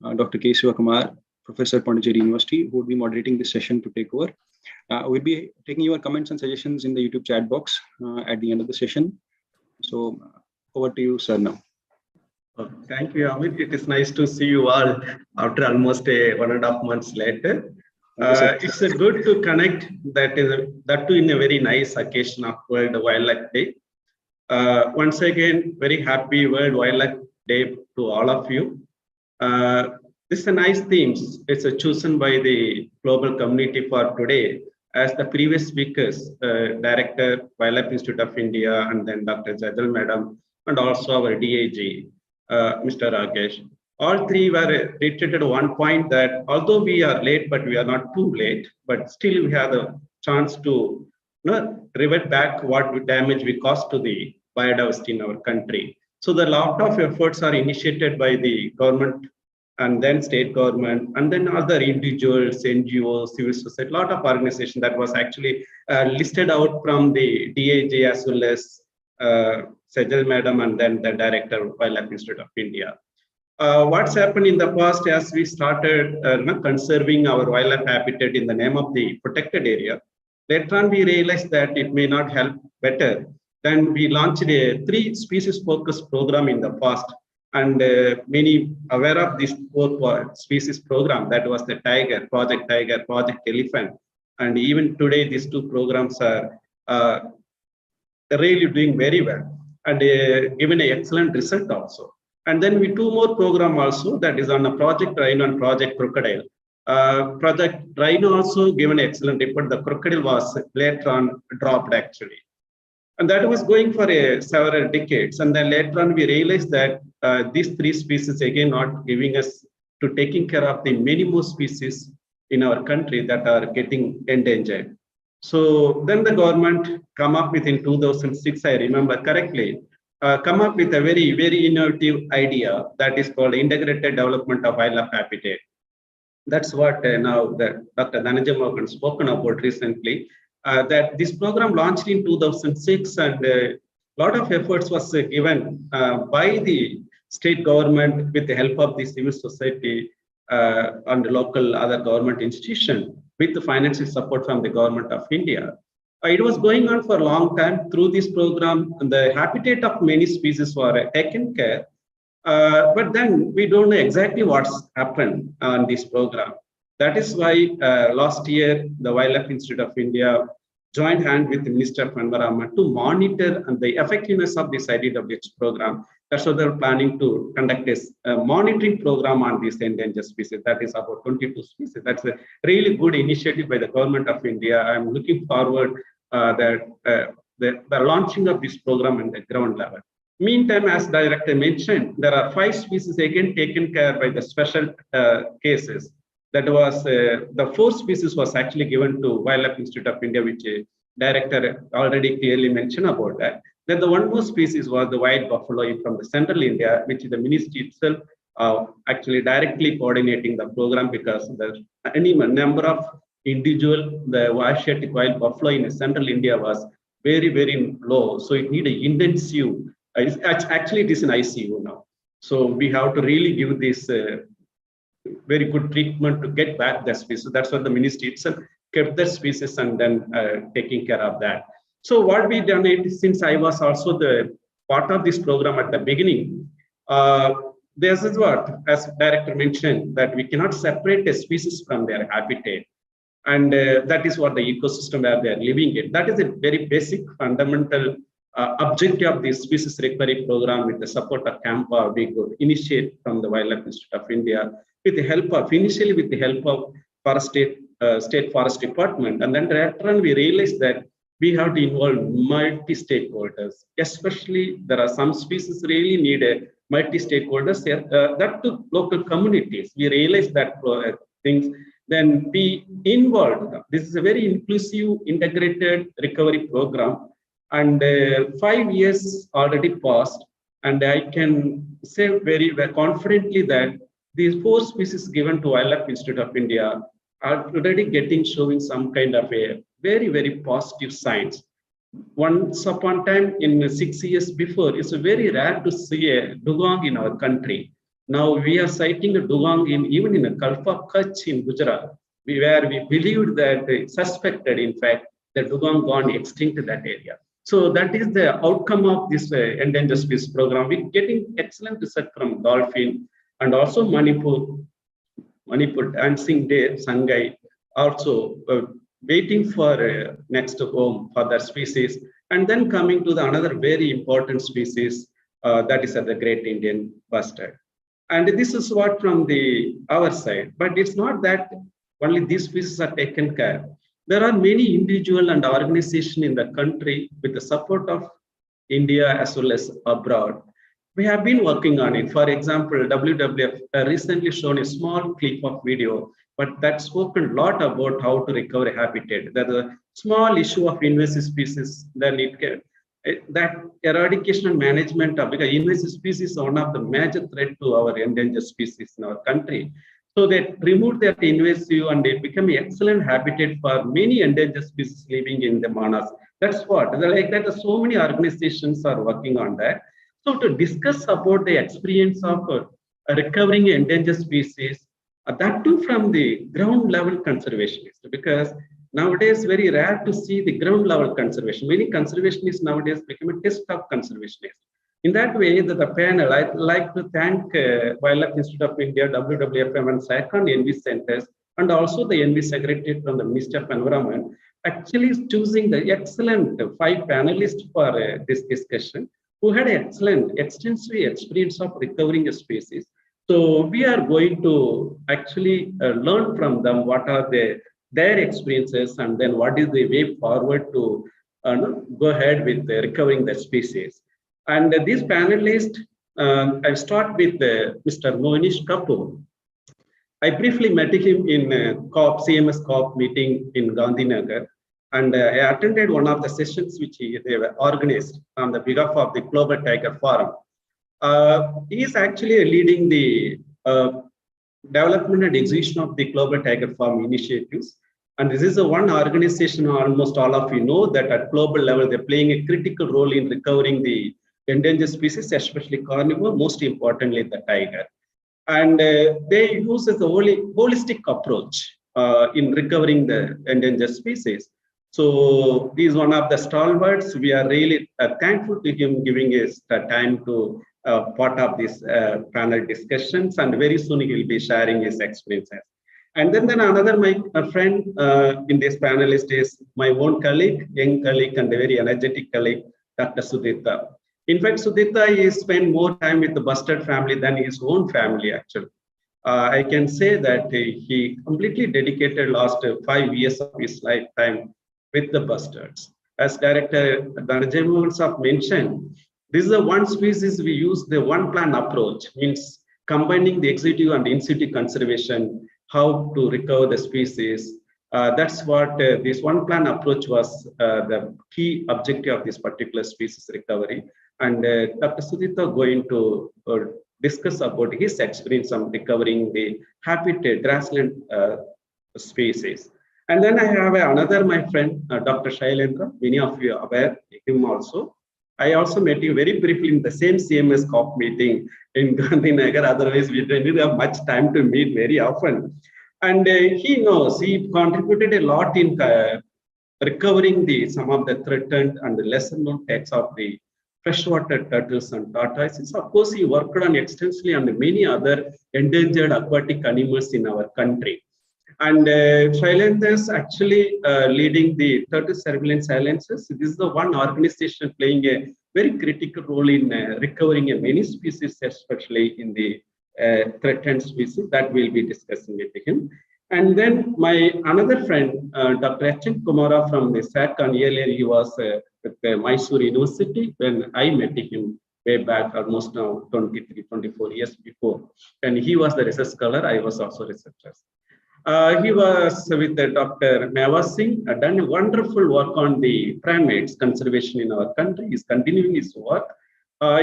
B: Dr. K. Sivakumar, Professor, Pondicherry University, who would be moderating this session, to take over. We'll be taking your comments and suggestions in the YouTube chat box at the end of the session. So over to you, sir, now.
H: Thank you, Amit. It is nice to see you all after almost 1.5 months later. It's good to connect that too in a very nice occasion of World Wildlife Day. Once again, very happy World Wildlife Day to all of you. This is a nice theme. It's chosen by the global community for today, as the previous speakers, Director, Wildlife Institute of India, and then Dr. Jadal Madam, and also our DAG, Mr. Rakesh. All three were reiterated one point, that although we are late, but we are not too late, but still we have the chance to revert back what damage we caused to the biodiversity in our country. So the lot of efforts are initiated by the government, and then state government, and then other individuals, NGOs, civil society, a lot of organizations that was actually listed out from the DAG as well as Sejal Madam, and then the Director of Wildlife Institute of India. What's happened in the past, as we started conserving our wildlife habitat in the name of the protected area, later on we realized that it may not help better. Then we launched a 3 species focused program in the past, and many aware of this 4 species program, that was the Tiger, Project Elephant. And even today, these 2 programs are really doing very well, and given an excellent result also. And then we 2 more program also, that is on a Project Rhino and Project Crocodile. Project Rhino also given an excellent report. The crocodile was later on dropped actually. And that was going for several decades. And then later on, we realized that these 3 species again not giving us to taking care of the many more species in our country that are getting endangered. So then the government come up with, in 2006, I remember correctly, come up with a very, very innovative idea that is called integrated development of wildlife habitat. That's what now that Dr. Dhananjay Mohan spoken about recently. That this program launched in 2006, and a lot of efforts was given by the state government with the help of the civil society and local other government institution with the financial support from the government of India. It was going on for a long time. Through this program, the habitat of many species were taken care. But then we don't know exactly what's happened on this program. That is why last year, the Wildlife Institute of India joined hand with the Minister of Environment to monitor the effectiveness of this IDWH program. That's why they're planning to conduct this monitoring program on these endangered species. That is about 22 species. That's a really good initiative by the government of India. I'm looking forward that the launching of this program at the ground level. Meantime, as Director mentioned, there are 5 species again taken care by the special cases. That was the 4th species was actually given to Wildlife Institute of India, which Director already clearly mentioned about that. Then the one more species was the white buffalo from the central India, which the ministry itself actually directly coordinating the program, because the number of individual, the Asiatic wild buffalo in central India was very, very low. So it needed intensive, actually it is an ICU now. So we have to really give this very good treatment to get back the species. That's what the ministry itself kept the species and then taking care of that. So what we done it, since I was also the part of this program at the beginning, this is what, as Director mentioned, that we cannot separate a species from their habitat. And that is what the ecosystem where they are living in. That is a very basic fundamental objective of this species recovery program with the support of CAMPA. We could initiate from the Wildlife Institute of India with the help of, initially with the help of State Forest Department. And then later on we realized that we have to involve multi-stakeholders, especially there are some species really need a multi-stakeholders, that to local communities. We realized that things, then be involved. This is a very inclusive, integrated recovery program. And 5 years already passed. And I can say very confidently that these 4 species given to Wildlife Institute of India are already showing some kind of a very, very positive signs. Once upon a time, in 6 years before, it's very rare to see a dugong in our country. Now we are sighting a dugong even in the Gulf of Kutch in Gujarat, where we believed that, suspected in fact, the dugong gone extinct in that area. So that is the outcome of this endangered species program. We're getting excellent research from dolphin and also Manipur dancing deer, Sangai, also waiting for next home for that species. And then coming to the another very important species, that is the Great Indian Bustard. And this is what from our side, but it's not that only these species are taken care. There are many individual and organizations in the country with the support of India as well as abroad. We have been working on it. For example, WWF recently shown a small clip of video, but that spoken a lot about how to recover habitat. There's a small issue of invasive species, then it can, that eradication and management of, because invasive species is one of the major threat to our endangered species in our country. So they removed that invasive and it became an excellent habitat for many endangered species living in the manas. That's what, like that, so many organizations are working on that. So to discuss about the experience of recovering endangered species, that too from the ground level conservationists, because nowadays very rare to see the ground level conservation. Many conservationists nowadays become a test of conservationists. In that way, the panel, I'd like to thank Wildlife Institute of India, WWF and SACON ENVIS centers, and also the ENVIS secretary from the Ministry of Environment, actually choosing the excellent 5 panelists for this discussion, who had excellent, extensive experience of recovering a species. So we are going to actually learn from them what are their experiences, and then what is the way forward to go ahead with recovering the species. And these panelists, I'll start with Mr. Mohnish Kapoor. I briefly met him in CMS COP meeting in Gandhinagar, and I attended one of the sessions which they were organized on the behalf of the Global Tiger Forum. He is actually leading the development and execution of the Global Tiger Forum initiatives. And this is one organization almost all of you know that at global level, they're playing a critical role in recovering the endangered species, especially carnivore, most importantly the tiger. And they use a holistic approach in recovering the endangered species. So he is one of the stalwarts. We are really thankful to him giving us the time to part of this panel discussions, and very soon he will be sharing his experiences. And then another my friend in this panelist is my own colleague, young colleague and a very energetic colleague, Dr. Sudhita. In fact, Sudhita is spent more time with the Bustard family than his own family, actually. I can say that he completely dedicated last 5 years of his lifetime with the bustards. As Director Dhananjay mentioned, this is the one species we use the one plan approach, means combining the executive and in situ conservation, how to recover the species. That's what this one plan approach was the key objective of this particular species recovery. And Dr. Sudhita going to discuss about his experience of recovering the habitat grassland species. And then I have another my friend, Dr. Shailendra. Many of you are aware him also. I also met him very briefly in the same CMS COP meeting in Gandhinagar. Otherwise, we didn't have much time to meet very often. And he knows he contributed a lot in recovering some of the threatened and the lesser known types of the freshwater turtles and tortoises. Of course, he worked on extensively on many other endangered aquatic animals in our country. And Shailendra is actually leading the Turtle Surveillance Alliances. This is the one organization playing a very critical role in recovering many species, especially in the threatened species that we'll be discussing with him. And then my another friend, Dr. H.N. Kumara from the SATCON, earlier he was with Mysore University when I met him way back almost now 23, 24 years before. And he was the research scholar, I was also researcher. He was with Dr. Mehwa Singh, done wonderful work on the primates conservation in our country. He's continuing his work.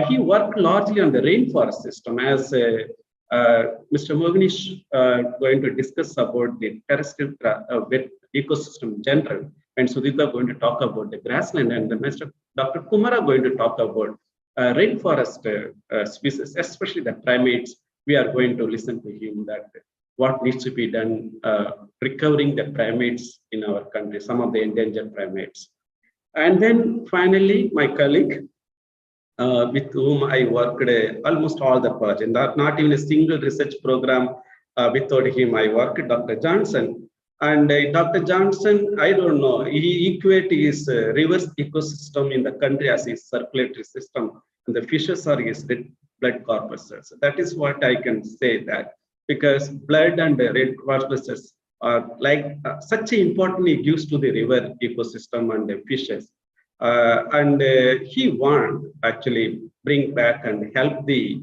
H: He worked largely on the rainforest system, as Mr. Mognish going to discuss about the terrestrial ecosystem in general, and Sudhita going to talk about the grassland, and Mr. Dr. Kumara going to talk about rainforest species, especially the primates. We are going to listen to him that what needs to be done recovering the primates in our country, some of the endangered primates. And then finally, my colleague, with whom I worked almost all the projects, not even a single research program without him I worked, Dr. Johnson. And Dr. Johnson, I don't know, he equates his reverse ecosystem in the country as his circulatory system, and the fishes are his red blood corpuscles. That is what I can say that, because blood and red corpuscles are like such an important use to the river ecosystem and the fishes. He want actually bring back and help the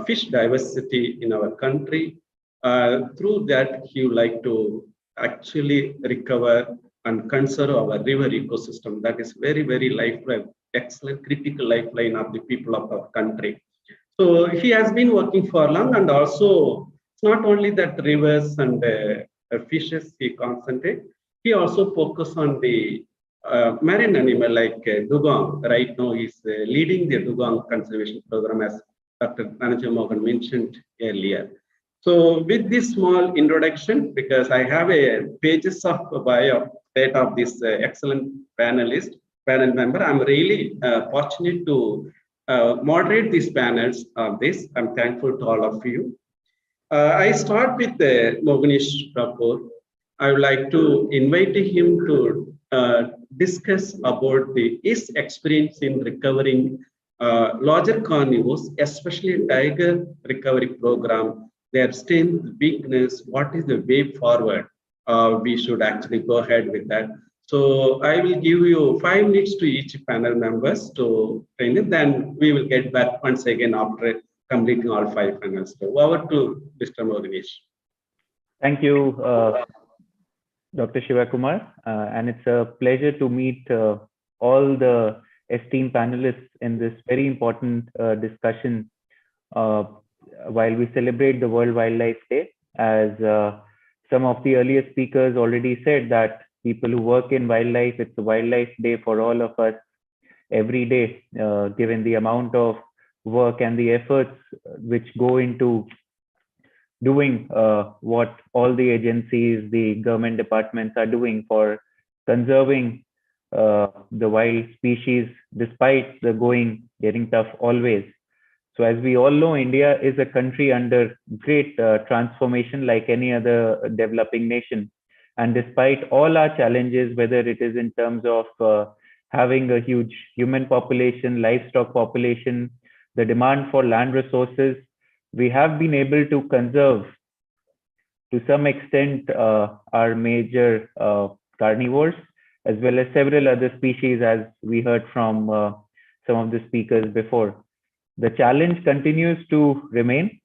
H: fish diversity in our country. Through that, he would like to actually recover and conserve our river ecosystem. That is very, very lifeline, excellent critical lifeline of the people of our country. So he has been working for long, and also it's not only that rivers and fishes he concentrate, he also focus on the marine animal like dugong. Right now he's leading the dugong conservation program, as Dr. Dhananjay mentioned earlier. So with this small introduction, because I have a pages of bio data of this excellent panel member, I'm really fortunate to moderate these panels on this. I'm thankful to all of you. I start with Mognish Kapoor. I would like to invite him to discuss about his experience in recovering larger carnivores, especially tiger recovery program, their strength, weakness, what is the way forward. We should actually go ahead with that. So I will give you 5 minutes to each panel members to train it. Then we will get back once again after completing all 5 panels. So over to Mr. Mognish.
A: Thank you, Dr. Shivakumar. And it's a pleasure to meet all the esteemed panelists in this very important discussion while we celebrate the World Wildlife Day. As some of the earlier speakers already said, that people who work in wildlife, it's a wildlife day for all of us. every day, given the amount of work and the efforts which go into doing what all the agencies, the government departments are doing for conserving the wild species, despite the getting tough always. So as we all know, India is a country under great transformation like any other developing nation. And despite all our challenges, whether it is in terms of having a huge human population, livestock population, the demand for land resources, we have been able to conserve to some extent our major carnivores, as well as several other species, as we heard from some of the speakers before. The challenge continues to remain.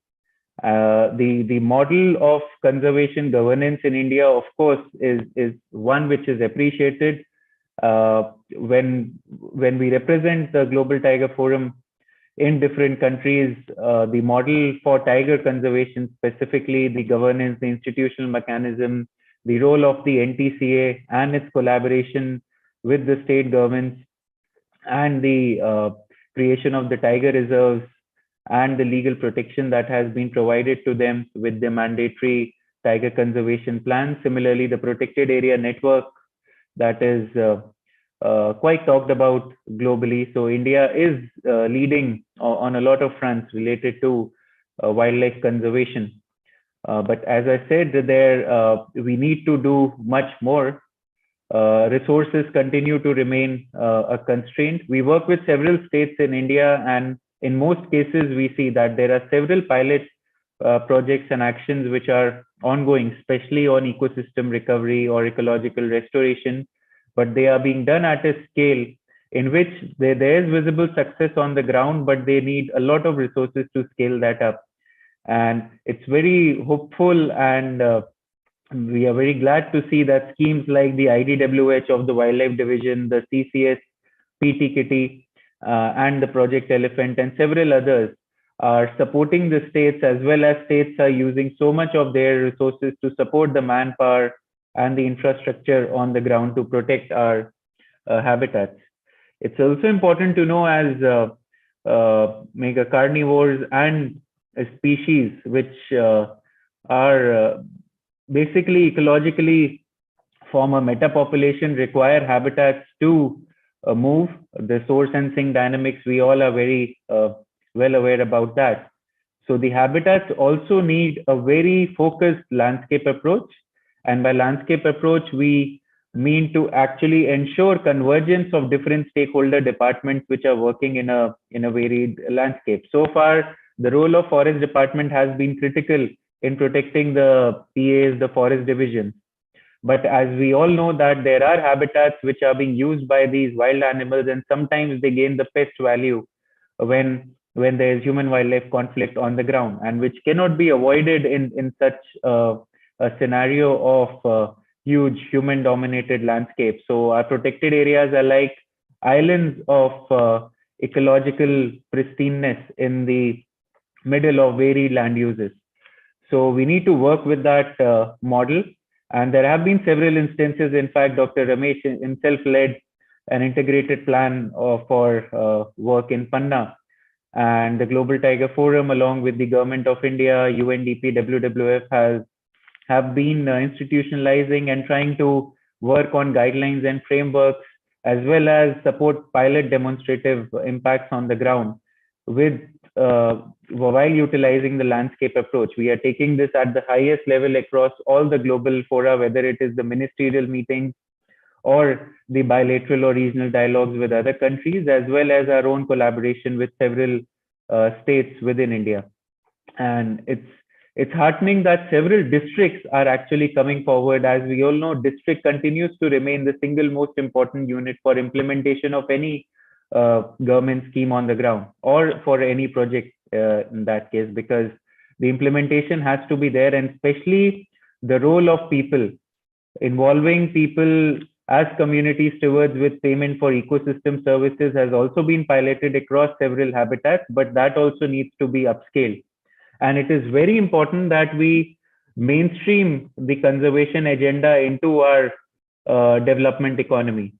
A: The model of conservation governance in India, of course, is one which is appreciated. When we represent the Global Tiger Forum in different countries, the model for tiger conservation, specifically the governance, the institutional mechanism, the role of the NTCA and its collaboration with the state governments, and the creation of the tiger reserves and the legal protection that has been provided to them with the mandatory tiger conservation plan. Similarly, the protected area network that is quite talked about globally. So India is leading on a lot of fronts related to wildlife conservation. But as I said, we need to do much more. Resources continue to remain a constraint. We work with several states in India, and in most cases, we see that there are several pilot projects and actions which are ongoing, especially on ecosystem recovery or ecological restoration, but they are being done at a scale in which there is visible success on the ground, but they need a lot of resources to scale that up. And it's very hopeful, and we are very glad to see that schemes like the IDWH of the Wildlife Division, the CCS, PT Kitty, and the Project Elephant, and several others are supporting the states, as well as states are using so much of their resources to support the manpower and the infrastructure on the ground to protect our habitats. It's also important to know, as mega carnivores and species which are basically ecologically form a metapopulation, require habitats to move. The source and sink dynamics, we all are very well aware about that. So the habitats also need a very focused landscape approach. And by landscape approach, we mean to actually ensure convergence of different stakeholder departments which are working in a varied landscape. So far, the role of forest department has been critical in protecting the PAs, the forest divisions. But as we all know that there are habitats which are being used by these wild animals, and sometimes they gain the best value when there is human wildlife conflict on the ground, and which cannot be avoided in such a scenario of huge human dominated landscapes. So our protected areas are like islands of ecological pristineness in the middle of varied land uses. So we need to work with that model. And there have been several instances. In fact, Dr. Ramesh himself led an integrated plan for work in Panna. And the Global Tiger Forum, along with the Government of India, UNDP, WWF, have been institutionalizing and trying to work on guidelines and frameworks, as well as support pilot demonstrative impacts on the ground while utilizing the landscape approach. We are taking this at the highest level across all the global fora, whether it is the ministerial meetings or the bilateral or regional dialogues with other countries, as well as our own collaboration with several states within India. And it's heartening that several districts are actually coming forward. As we all know, district continues to remain the single most important unit for implementation of any government scheme on the ground, or for any project in that case, because the implementation has to be there, and especially the role of people, involving people as community stewards with payment for ecosystem services has also been piloted across several habitats, but that also needs to be upscaled. And it is very important that we mainstream the conservation agenda into our development economy.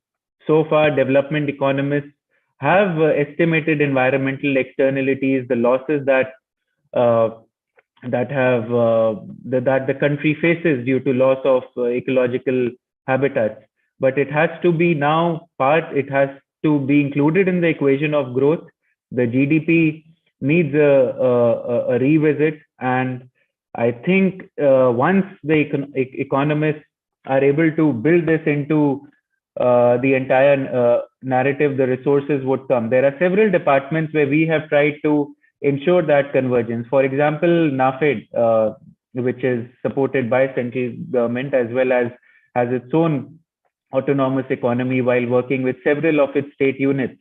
A: So far, development economists have estimated environmental externalities, the losses that that the country faces due to loss of ecological habitats. But it has to be now it has to be included in the equation of growth. The GDP needs a revisit, and I think once the economists are able to build this into the entire narrative, the resources would come. There are several departments where we have tried to ensure that convergence. For example, NAFED, which is supported by central government as well as has its own autonomous economy while working with several of its state units.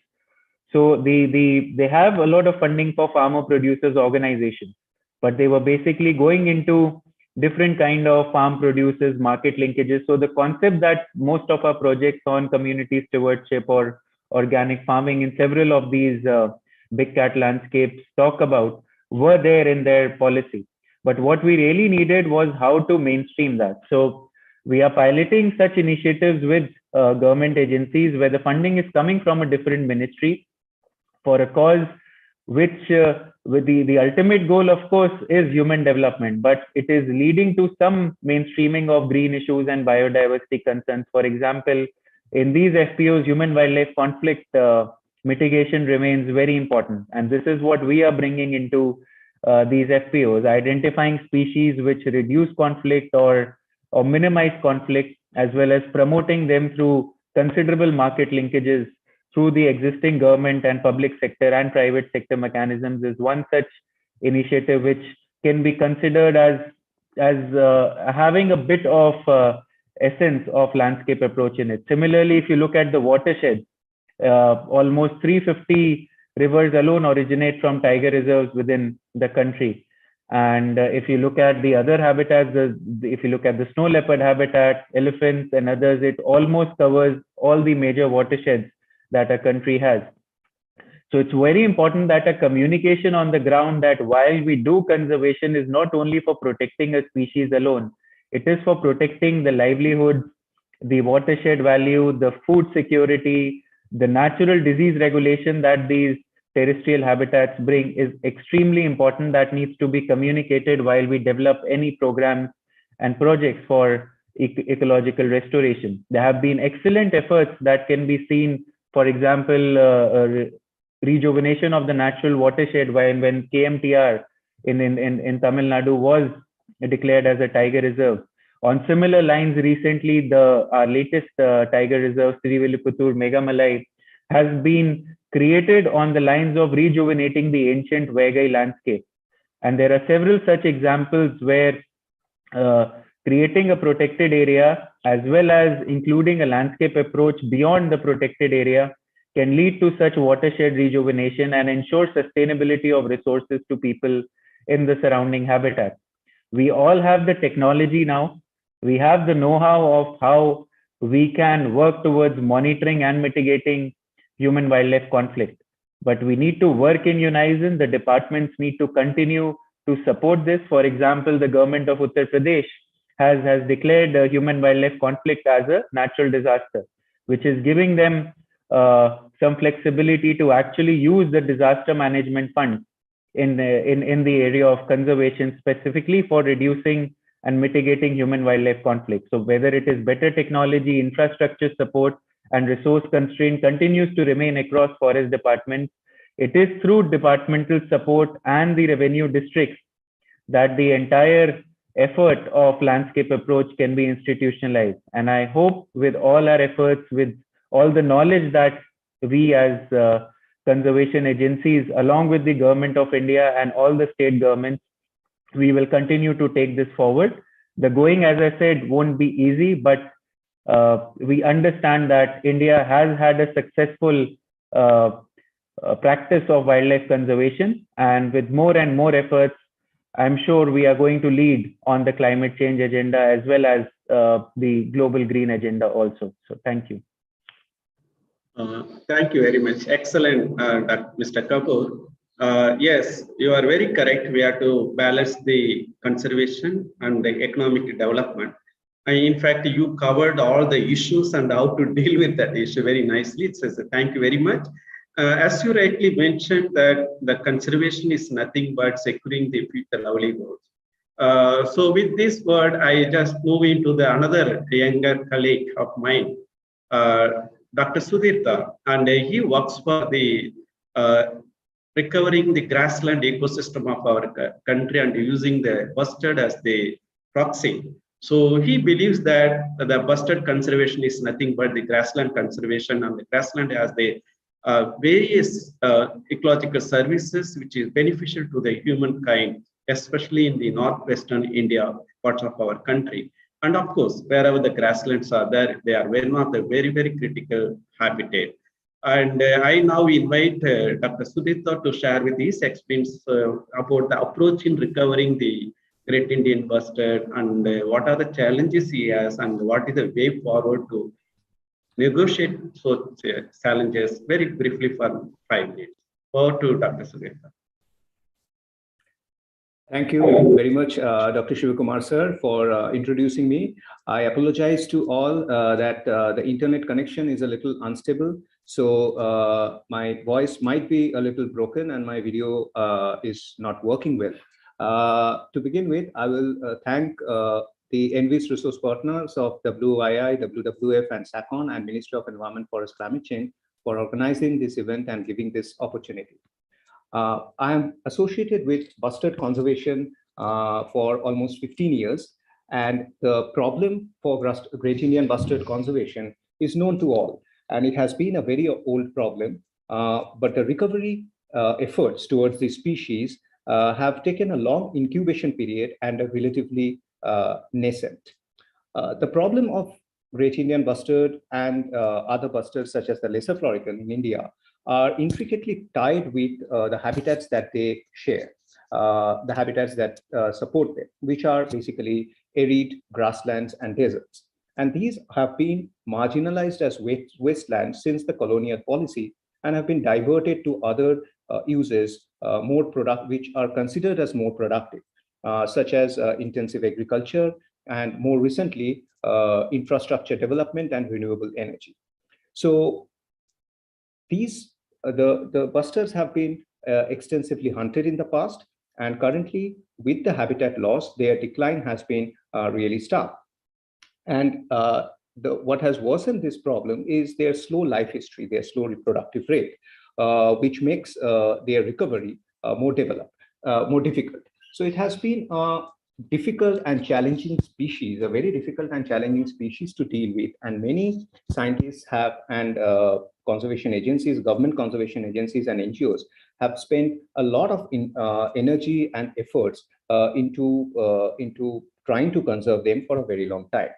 A: So they have a lot of funding for farmer producers organizations, but they were basically going into different kind of farm producers, market linkages. So the concept that most of our projects on community stewardship or organic farming in several of these big cat landscapes talk about were there in their policy. But what we really needed was how to mainstream that. So we are piloting such initiatives with government agencies where the funding is coming from a different ministry for a cause which with the ultimate goal, of course, is human development, but it is leading to some mainstreaming of green issues and biodiversity concerns. For example, in these FPOs, human wildlife conflict mitigation remains very important. And this is what we are bringing into these FPOs, identifying species which reduce conflict or minimize conflict, as well as promoting them through considerable market linkages through the existing government and public sector and private sector mechanisms is one such initiative which can be considered as having a bit of essence of landscape approach in it. Similarly, if you look at the watershed, almost 350 rivers alone originate from tiger reserves within the country. And if you look at the other habitats, if you look at the snow leopard habitat, elephants and others, it almost covers all the major watersheds that a country has. So it's very important that a communication on the ground that while we do conservation is not only for protecting a species alone, it is for protecting the livelihood, the watershed value, the food security, the natural disease regulation that these terrestrial habitats bring is extremely important. That needs to be communicated while we develop any programs and projects for ecological restoration. There have been excellent efforts that can be seen. For example, rejuvenation of the natural watershed when KMTR in Tamil Nadu was declared as a tiger reserve. On similar lines, recently our latest tiger reserve, Srivilluputur Megamalai, has been created on the lines of rejuvenating the ancient Vaigai landscape. And there are several such examples where creating a protected area as well as including a landscape approach beyond the protected area can lead to such watershed rejuvenation and ensure sustainability of resources to people in the surrounding habitat. We all have the technology now. We have the know-how of how we can work towards monitoring and mitigating human-wildlife conflict. But we need to work in unison. The departments need to continue to support this. For example, the government of Uttar Pradesh has declared human-wildlife conflict as a natural disaster, which is giving them some flexibility to actually use the disaster management fund in the area of conservation, specifically for reducing and mitigating human-wildlife conflict. So whether it is better technology, infrastructure support, and resource constraint continues to remain across forest departments, it is through departmental support and the revenue districts that the entire effort of landscape approach can be institutionalized. And I hope with all our efforts, with all the knowledge that we as conservation agencies, along with the government of India and all the state governments, we will continue to take this forward. The going, as I said, won't be easy, but we understand that India has had a successful practice of wildlife conservation, and with more and more efforts, I'm sure we are going to lead on the climate change agenda as well as the global green agenda also. So thank you.
H: Thank you very much. Excellent, Mr. Kapoor. Yes, you are very correct. We have to balance the conservation and the economic development. In fact, you covered all the issues and how to deal with that issue very nicely. So thank you very much. As you rightly mentioned, that the conservation is nothing but securing the future livelihoods. So with this word, I just move into the another younger colleague of mine, Dr. Sudhirta, and he works for the recovering the grassland ecosystem of our country and using the bustard as the proxy. So he believes that the bustard conservation is nothing but the grassland conservation, and the grassland has the various ecological services which is beneficial to the humankind, especially in the northwestern India parts of our country. And of course, wherever the grasslands are there, they are one of the very, very critical habitat. And I now invite Dr. Sudhirta to share with his experience about the approach in recovering the Great Indian bustard, and what are the challenges he has, and what is the way forward to negotiate such challenges, very briefly for 5 minutes. Over to Dr. Sudhirta.
I: Thank you very much, Dr. Shivakumar sir, for introducing me. I apologize to all that the internet connection is a little unstable. So my voice might be a little broken and my video is not working well. To begin with, I will thank the ENVIS resource partners of WII, WWF, and SACON, and Ministry of Environment, Forest, Climate Change for organizing this event and giving this opportunity. I am associated with bustard conservation for almost 15 years, and the problem for Great Indian bustard conservation is known to all, and it has been a very old problem, but the recovery efforts towards the species have taken a long incubation period and are relatively nascent. The problem of Great Indian bustard and other bustards such as the lesser florican in India are intricately tied with the habitats that they share, the habitats that support them, which are basically arid grasslands and deserts. And these have been marginalized as wastelands since the colonial policy and have been diverted to other uses which are considered as more productive, such as intensive agriculture and more recently infrastructure development and renewable energy. So the bustards have been extensively hunted in the past, and currently with the habitat loss, their decline has been really stark. And what has worsened this problem is their slow life history, their slow reproductive rate, which makes their recovery more difficult. So it has been a difficult and challenging species, a very difficult and challenging species to deal with. And many scientists have, and conservation agencies, government conservation agencies and NGOs have spent a lot of energy and efforts into trying to conserve them for a very long time.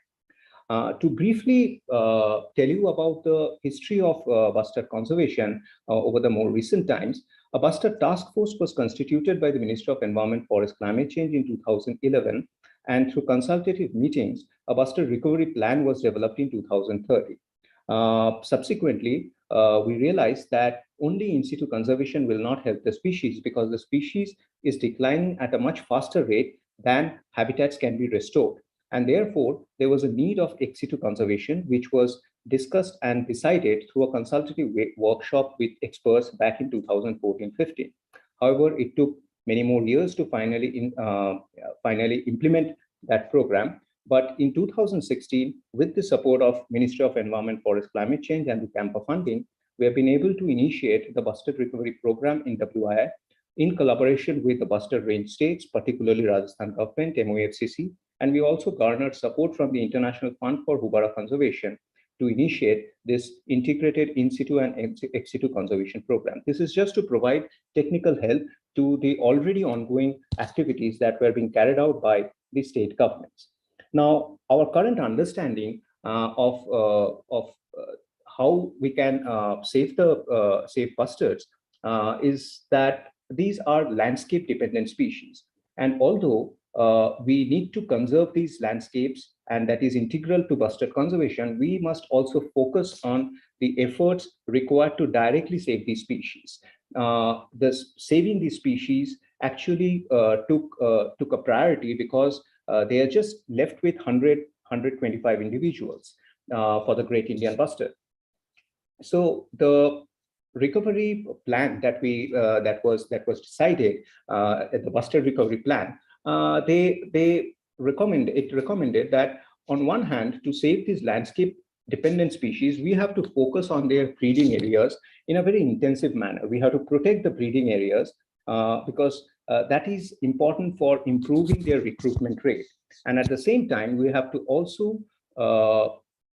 I: To briefly tell you about the history of bustard conservation over the more recent times, a bustard task force was constituted by the Ministry of Environment, Forest, Climate Change in 2011, and through consultative meetings, a bustard recovery plan was developed in 2030. Subsequently, we realized that only in situ conservation will not help the species because the species is declining at a much faster rate than habitats can be restored. And therefore, there was a need of ex situ conservation, which was discussed and decided through a consultative workshop with experts back in 2014-15. However, it took many more years to finally implement that program. But in 2016, with the support of Ministry of Environment, Forest, Climate Change, and the CAMPA funding, we have been able to initiate the bustard recovery program in WII in collaboration with the bustard range states, particularly Rajasthan government, MOFCC, and we also garnered support from the International Fund for Hubara Conservation to initiate this integrated in situ and ex situ conservation program. This is just to provide technical help to the already ongoing activities that were being carried out by the state governments. Now, our current understanding of how we can save bustards is that these are landscape dependent species. And although we need to conserve these landscapes, and that is integral to bustard conservation, we must also focus on the efforts required to directly save these species. Saving these species actually took a priority because they are just left with 125 individuals for the Great Indian bustard. So the recovery plan that was decided at the Bustard Recovery Plan, it recommended that on one hand, to save these landscape dependent species, we have to focus on their breeding areas in a very intensive manner. We have to protect the breeding areas because that is important for improving their recruitment rate. And at the same time, we have to also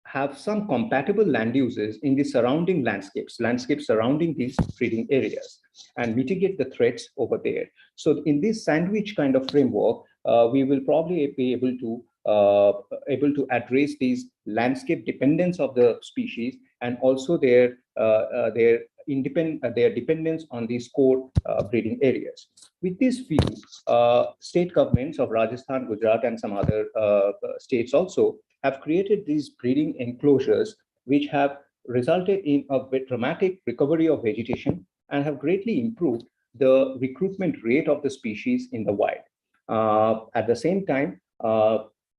I: have some compatible land uses in the surrounding landscapes surrounding these breeding areas, and mitigate the threats over there. So in this sandwich kind of framework, we will probably be able to address these landscape dependence of the species, and also their dependence on these core breeding areas. With this view, state governments of Rajasthan, Gujarat, and some other states also have created these breeding enclosures, which have resulted in a dramatic recovery of vegetation and have greatly improved the recruitment rate of the species in the wild. At the same time,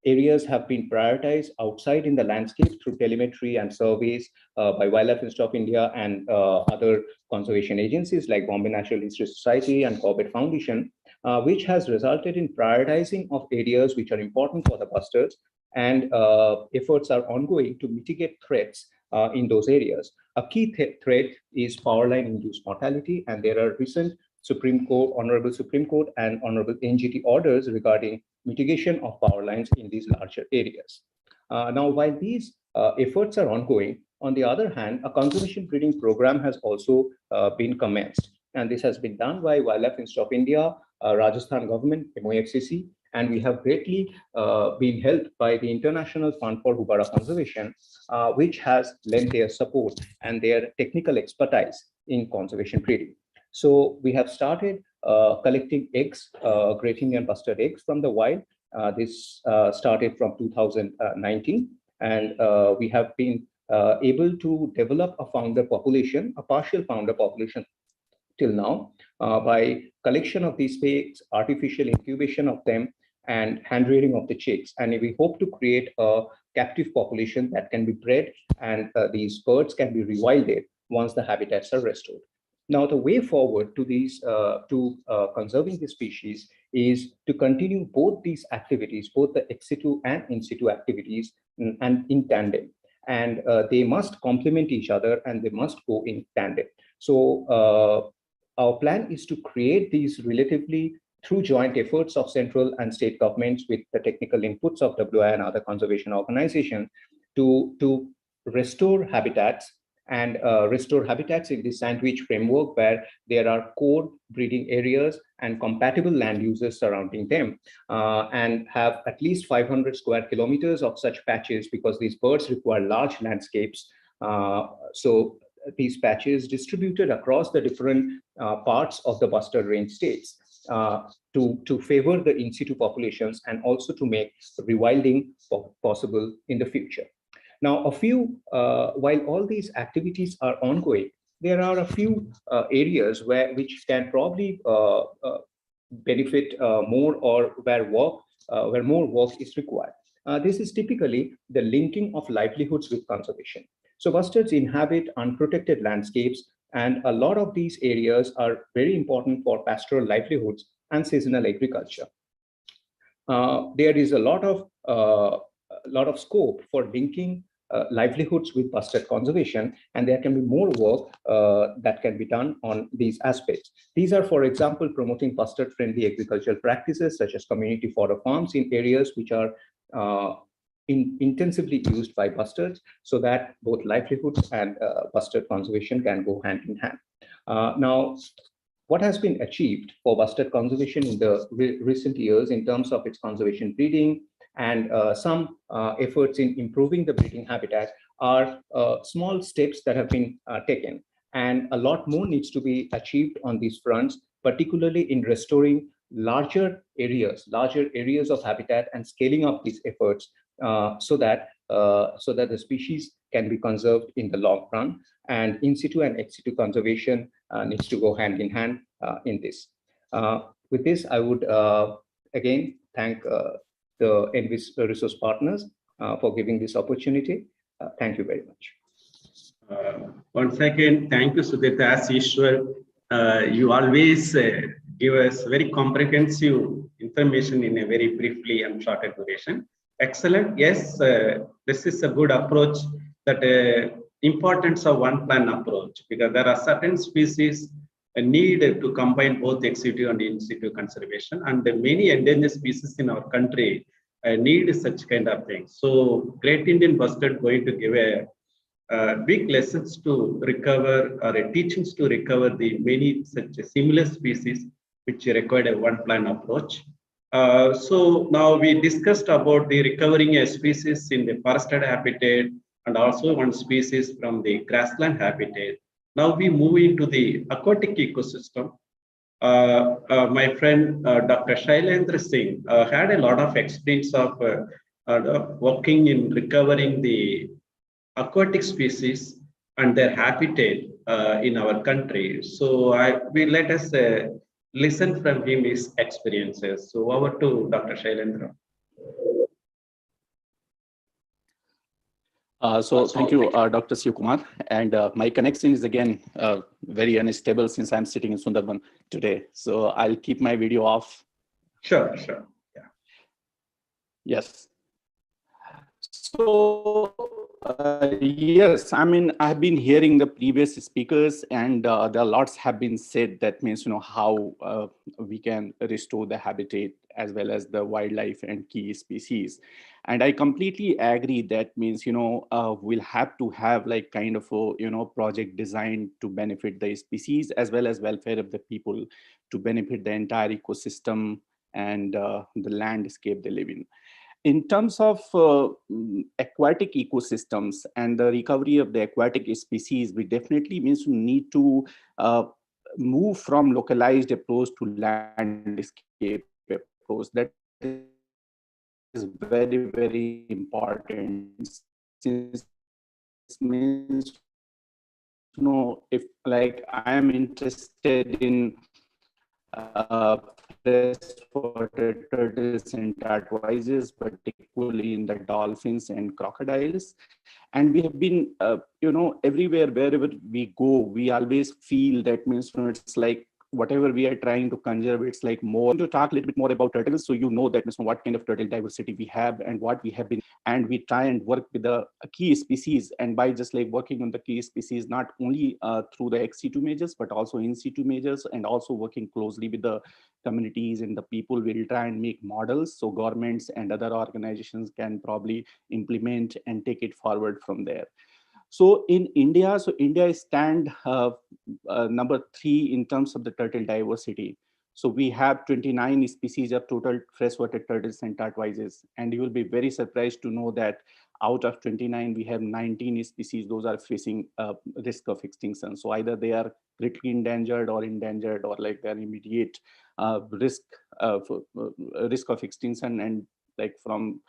I: areas have been prioritized outside in the landscape through telemetry and surveys by Wildlife Institute of India and other conservation agencies like Bombay Natural History Society and Corbett Foundation, which has resulted in prioritizing of areas which are important for the bustards, and efforts are ongoing to mitigate threats in those areas. A key threat is power line induced mortality, and there are recent Honorable Supreme Court and Honorable NGT orders regarding mitigation of power lines in these larger areas. Now, while these efforts are ongoing, on the other hand, a conservation breeding program has also been commenced. And this has been done by Wildlife Institute of India, Rajasthan government, MOFCC, and we have greatly been helped by the International Fund for Hubara Conservation, which has lent their support and their technical expertise in conservation breeding. So we have started collecting eggs, Great Indian bustard eggs from the wild. This started from 2019, and we have been able to develop a founder population, a partial founder population till now, by collection of these eggs, artificial incubation of them, and hand rearing of the chicks. And we hope to create a captive population that can be bred, and these birds can be rewilded once the habitats are restored. Now, the way forward to these conserving the species is to continue both these activities, both the ex situ and in situ activities, and in tandem. And they must complement each other, and they must go in tandem. So our plan is to create these relatively through joint efforts of central and state governments with the technical inputs of WII and other conservation organizations to restore habitats, and restore habitats in the sandwich framework where there are core breeding areas and compatible land uses surrounding them, and have at least 500 square kilometers of such patches, because these birds require large landscapes. So these patches distributed across the different parts of the bustard range states to favor the in situ populations, and also to make rewilding possible in the future. Now, while all these activities are ongoing, there are a few areas which can probably benefit more, or where more work is required. This is typically the linking of livelihoods with conservation. So bustards inhabit unprotected landscapes, and a lot of these areas are very important for pastoral livelihoods and seasonal agriculture. There is a lot of scope for linking livelihoods with bustard conservation, and there can be more work that can be done on these aspects. These are, for example, promoting bustard-friendly agricultural practices such as community fodder farms in areas which are intensively used by bustards, so that both livelihoods and bustard conservation can go hand in hand. Now, what has been achieved for bustard conservation in the recent years in terms of its conservation breeding and some efforts in improving the breeding habitat are small steps that have been taken, and a lot more needs to be achieved on these fronts, particularly in restoring larger areas of habitat and scaling up these efforts so that the species can be conserved in the long run. And in situ and ex situ conservation needs to go hand in hand in this. With this, I would again thank the ENVIS resource partners for giving this opportunity. Thank you very much.
H: Once again, thank you, Sudhir. As usual, you always give us very comprehensive information in a very briefly and short duration. Excellent. Yes, this is a good approach. That importance of one plan approach, because there are certain species need to combine both ex situ and in situ conservation, and the many endangered species in our country need such kind of things. So, Great Indian Bustard going to give a big lessons to recover or teachings to recover the many such similar species which required a one plan approach. So now we discussed about the recovering a species in the forested habitat and also one species from the grassland habitat. Now we move into the aquatic ecosystem. My friend Dr. Shailendra Singh had a lot of experience of working in recovering the aquatic species and their habitat in our country. So we let us listen from him his experiences. So over to Dr. Shailendra.
J: So thank you, Dr. Shiv Kumar. And my connection is again very unstable since I'm sitting in Sundarban today. So I'll keep my video off.
H: Sure, sure. Yeah.
J: Yes. So yes, I mean, I've been hearing the previous speakers, and there are lots have been said. That means, you know, how we can restore the habitat as well as the wildlife and key species. And I completely agree. That means, you know, we'll have to have like kind of a, you know, project designed to benefit the species as well as welfare of the people, to benefit the entire ecosystem and the landscape they live in. In terms of aquatic ecosystems and the recovery of the aquatic species, we definitely need to move from localized approach to landscape approach. That is very, very important. Since means, you know, if like I am interested in freshwater turtles and tortoises, particularly in the dolphins and crocodiles. And we have been, you know, everywhere, wherever we go, we always feel that means, you know, it's like whatever we are trying to conserve, it's like more to talk a little bit more about turtles. So you know that means what kind of turtle diversity we have and what we have been, and we try and work with the key species. And by just like working on the key species, not only through the ex situ measures, but also in situ measures, and also working closely with the communities and the people, will try and make models so governments and other organizations can probably implement and take it forward from there. So in India, India stand number 3 in terms of the turtle diversity. So we have 29 species of total freshwater turtles and tortoises. And you will be very surprised to know that out of 29, we have 19 species. Those are facing risk of extinction. So either they are critically endangered or like they're immediate risk of extinction, and like from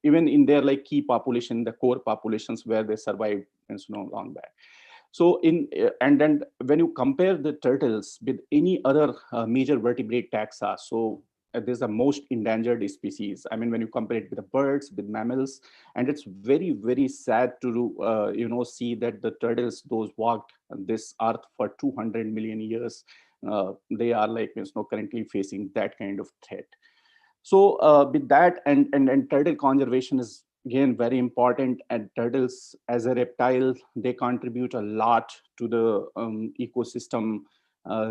J: even in their like key population, the core populations where they survived and so long back. So in and then when you compare the turtles with any other major vertebrate taxa, so there's the most endangered species. I mean, when you compare it with the birds, with mammals, and it's very, very sad to you know, see that the turtles, those walked this earth for 200 million years, they are like, you know, currently facing that kind of threat. So with that, and turtle conservation is again very important. And turtles as a reptile, they contribute a lot to the ecosystem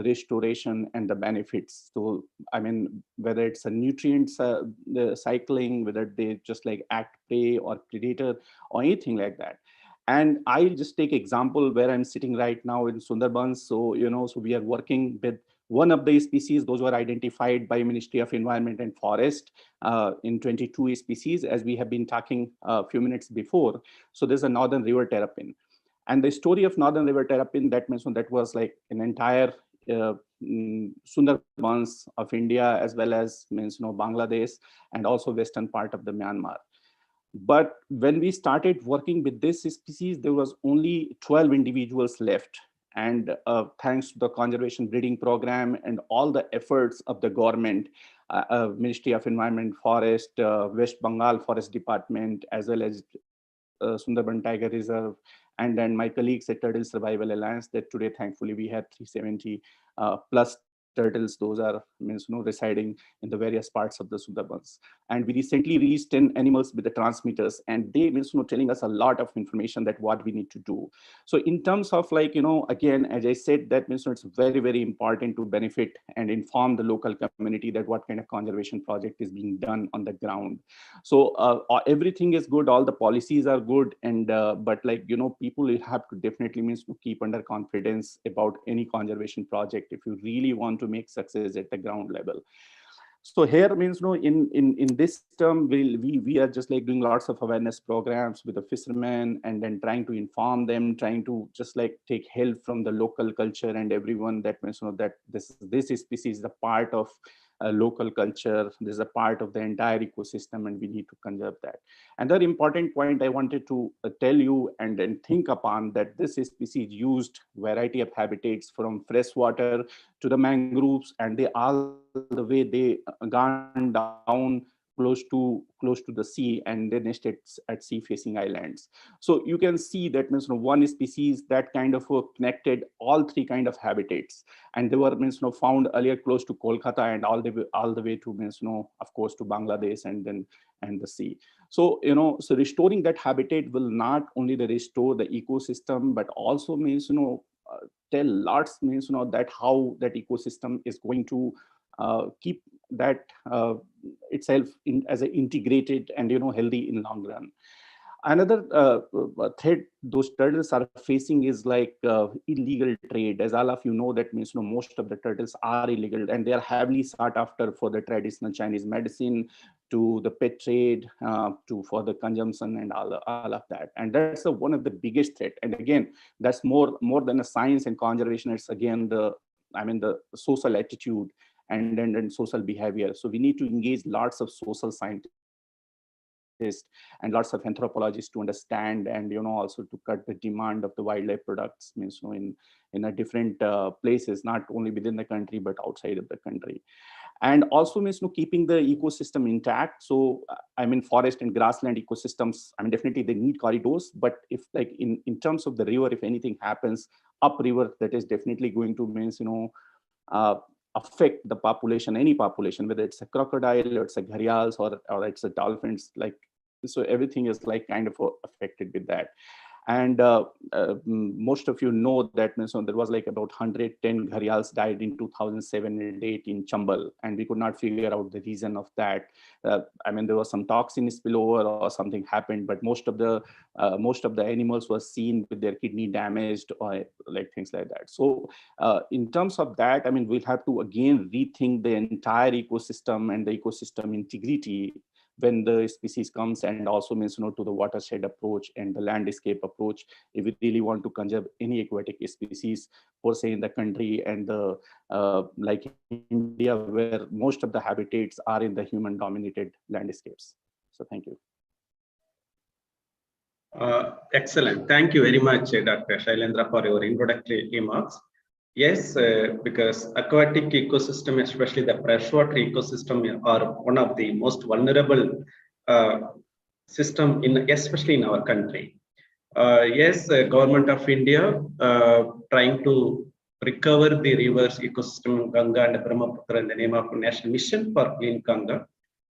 J: restoration and the benefits. So I mean, whether it's a nutrients the cycling, whether they just like act prey or predator or anything like that. And I'll just take example where I'm sitting right now in Sundarbans. So, you know, so we are working with one of the species, those were identified by Ministry of Environment and Forest in 22 species, as we have been talking a few minutes before. So there's a northern river terrapin. And the story of northern river terrapin, that means that was like an entire Sundarbans of India, as well as means, you know, Bangladesh, and also western part of the Myanmar. But when we started working with this species, there was only 12 individuals left. And thanks to the conservation breeding program and all the efforts of the government, Ministry of Environment, Forest, West Bengal Forest Department, as well as Sundarban Tiger Reserve, And then my colleagues at Turtle Survival Alliance, that today, thankfully, we have 370 plus turtles. Those are residing in the various parts of the Sundarbans. And we recently reached 10 animals with the transmitters, and they telling us a lot of information that what we need to do. So in terms of again, as I said, that means it's very, very important to benefit and inform the local community that what kind of conservation project is being done on the ground. So everything is good, all the policies are good, and but people will have to definitely keep under confidence about any conservation project if you really want to make success at the ground level. So here in this term, we are just doing lots of awareness programs with the fishermen, and then trying to inform them, trying to just take help from the local culture and everyone, that that this species is a part of local culture. This is a part of the entire ecosystem, and we need to conserve that. Another important point I wanted to tell you and then think upon, that this species used variety of habitats from freshwater to the mangroves, and they all the way they gone down close to the sea, and they nested at sea facing islands. So you can see that one species that kind of connected all three kind of habitats, and they were found earlier close to Kolkata and all the way to of course to Bangladesh and the sea. So so restoring that habitat will not only restore the ecosystem, but also tell lots that how that ecosystem is going to keep that itself as an integrated and healthy in long run. Another threat those turtles are facing is illegal trade. As all of you know, that means most of the turtles are illegal, and they are heavily sought after for the traditional Chinese medicine, to the pet trade, for the consumption and all of that. And that's one of the biggest threat. And again, that's more than a science and conservation. It's again the social attitude and social behavior. So we need to engage lots of social scientists and lots of anthropologists to understand, and also to cut the demand of the wildlife products in a different places, not only within the country but outside of the country. And also keeping the ecosystem intact. So forest and grassland ecosystems, definitely they need corridors, but if in terms of the river, if anything happens upriver, that is definitely going to affect the population, any population, whether it's a crocodile or it's a gharials or it's a dolphins, so everything is kind of affected with that. And most of you know that there was about 110 gharials died in 2007 and 8 in Chambal, and we could not figure out the reason of that. There was some toxin spillover or something happened, but most of the animals were seen with their kidney damaged or things like that. So in terms of that, we'll have to again rethink the entire ecosystem and the ecosystem integrity when the species comes, and also to the watershed approach and the landscape approach, if we really want to conserve any aquatic species per se in the country, and the like India, where most of the habitats are in the human dominated landscapes. So thank you.
H: Excellent. Thank you very much, Dr. Shailendra, for your introductory remarks. Yes, because aquatic ecosystem, especially the freshwater ecosystem, are one of the most vulnerable system especially in our country. Yes, government of India trying to recover the rivers ecosystem Ganga and Brahmaputra in the name of National Mission for Clean Ganga.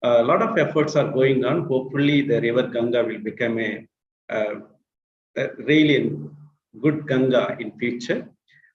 H: A lot of efforts are going on. Hopefully, the river Ganga will become a really good Ganga in future.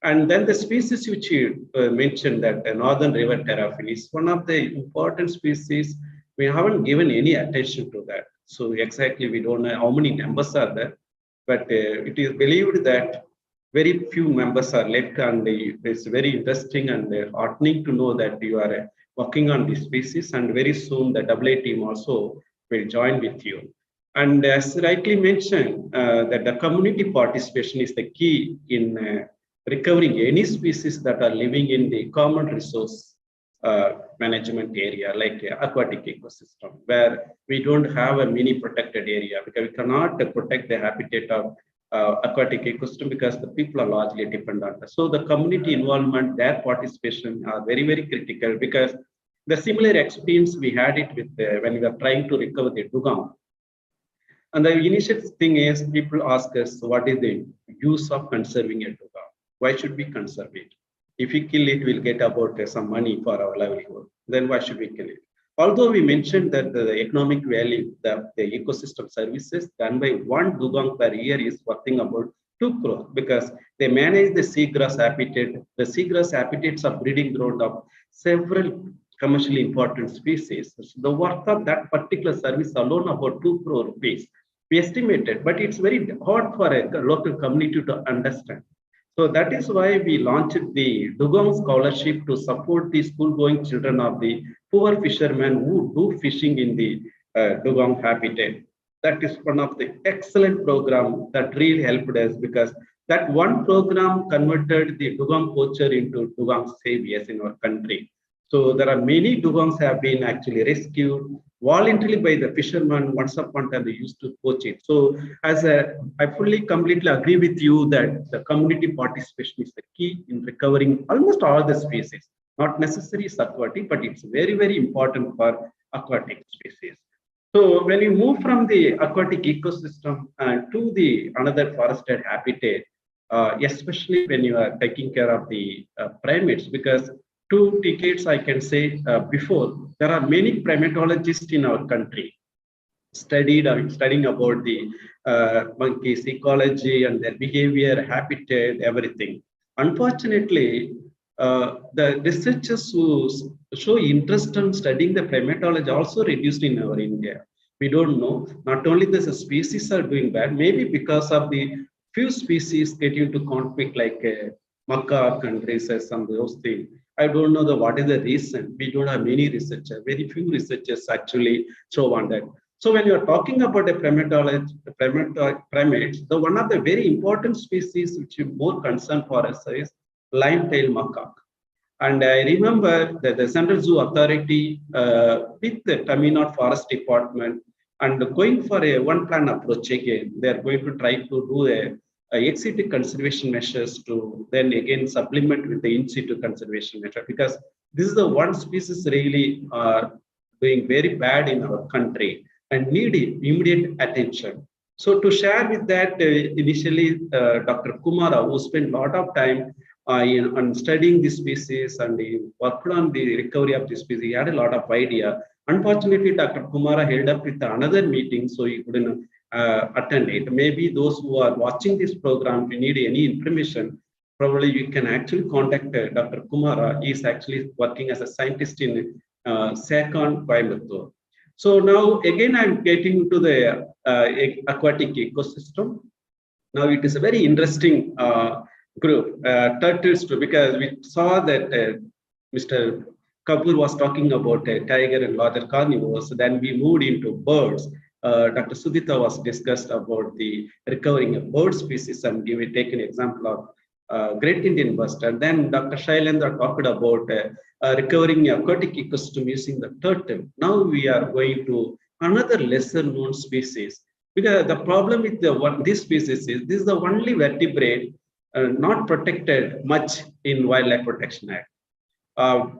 H: And then the species which you mentioned, that the northern river terrapin is one of the important species. We haven't given any attention to that. So exactly, we don't know how many numbers are there, but it is believed that very few members are left, and it's very interesting and heartening to know that you are working on this species, and very soon the WII team also will join with you. And as rightly mentioned, that the community participation is the key in recovering any species that are living in the common resource management area, like aquatic ecosystem, where we don't have a mini protected area, because we cannot protect the habitat of aquatic ecosystem because the people are largely dependent. So the community involvement, their participation are very, very critical, because the similar experience we had it with when we were trying to recover the dugong. And the initial thing is people ask us, what is the use of conserving a dugong? Why should we conserve it? If we kill it, we'll get about some money for our livelihood. Then why should we kill it? Although we mentioned that the economic value, the ecosystem services done by one dugong per year is worth about 2 crore, because they manage the seagrass habitat. The seagrass habitats are breeding ground of several commercially important species. So the worth of that particular service alone about 2 crore rupees. We estimated, but it's very hard for a local community to understand. So that is why we launched the Dugong Scholarship to support the school-going children of the poor fishermen who do fishing in the dugong habitat. That is one of the excellent program that really helped us, because that one program converted the dugong poacher into dugong saviors in our country. So there are many dugongs have been actually rescued voluntarily by the fishermen. Once upon a time they used to poach it. So I fully completely agree with you that the community participation is the key in recovering almost all the species. Not necessarily aquatic, but it's very, very important for aquatic species. So when you move from the aquatic ecosystem to the another forested habitat, especially when you are taking care of the primates, because 2 decades, I can say before, there are many primatologists in our country studying about the monkeys' ecology and their behavior, habitat, everything. Unfortunately, the researchers who show interest in studying the primatology also reduced in our India. We don't know. Not only the species are doing bad, maybe because of the few species get into conflict like macaque and rhesus and those things. I don't know what is the reason. We don't have many researchers. Very few researchers actually show on that. So when you are talking about a primates, the one of the very important species which is more concern for us is line-tailed macaque. And I remember that the Central Zoo Authority with the Tamil Nadu Forest Department and going for a one-plan approach again, they are going to try to do a ex situ conservation measures to then again supplement with the in situ conservation measure, because this is the one species really doing very bad in our country and need immediate attention. So to share with that, initially Dr. Kumara, who spent a lot of time on studying this species and he worked on the recovery of this species, he had a lot of idea. Unfortunately, Dr. Kumara held up with another meeting, so he couldn't attend it. Maybe those who are watching this program, if you need any information, probably you can actually contact Dr. Kumara. He is actually working as a scientist in Second Coimbatore. So now again, I'm getting into the aquatic ecosystem. Now it is a very interesting group, turtles too, because we saw that Mr. Kapoor was talking about tiger and larger carnivores. Then we moved into birds. Dr. Sudhita was discussed about the recovering of bird species, and we take an example of Great Indian Bustard. Then Dr. Shailendra talked about recovering aquatic ecosystem using the turtle. Now we are going to another lesser known species, because the problem with this species is this is the only vertebrate not protected much in Wildlife Protection Act.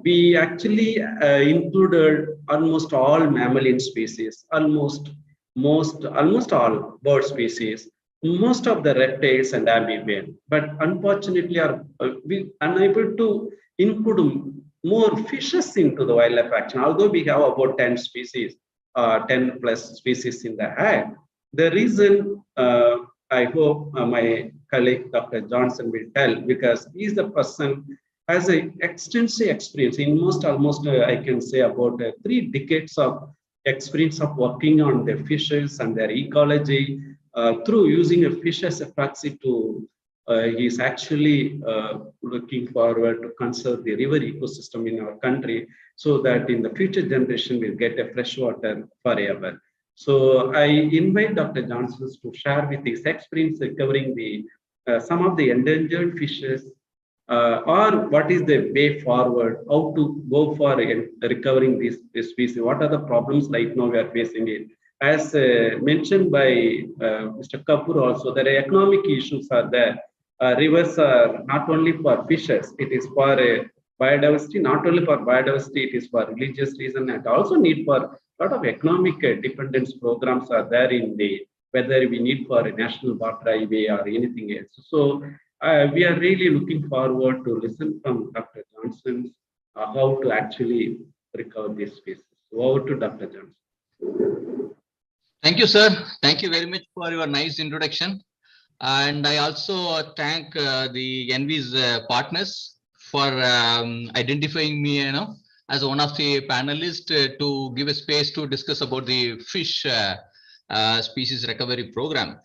H: We actually included almost all mammalian species, almost all bird species, most of the reptiles and amphibian, but unfortunately are we unable to include more fishes into the wildlife action. Although we have about 10 species, 10 plus species in the act. The reason I hope my colleague Dr. Johnson will tell, because he is the person has an extensive experience in almost I can say about 3 decades of experience of working on the fishes and their ecology through using a fish as a proxy to he is actually looking forward to conserve the river ecosystem in our country, so that in the future generation will get a fresh water forever. So I invite Dr. Johnson to share with his experience recovering the some of the endangered fishes, or what is the way forward, how to go for recovering this species, what are the problems right now we are facing it. As mentioned by Mr. Kapoor also, there are economic issues are there. Rivers are not only for fishes, it is for biodiversity, not only for biodiversity, it is for religious reason, and also need for a lot of economic dependence programs are there in the whether we need for a national water highway or anything else. So we are really looking forward to listen from Dr. Johnson how to actually recover these spaces. So over to Dr. Johnson.
K: Thank you, sir. Thank you very much for your nice introduction. And I also thank the ENVIS partners for identifying me, as one of the panelists to give a space to discuss about the fish species recovery program.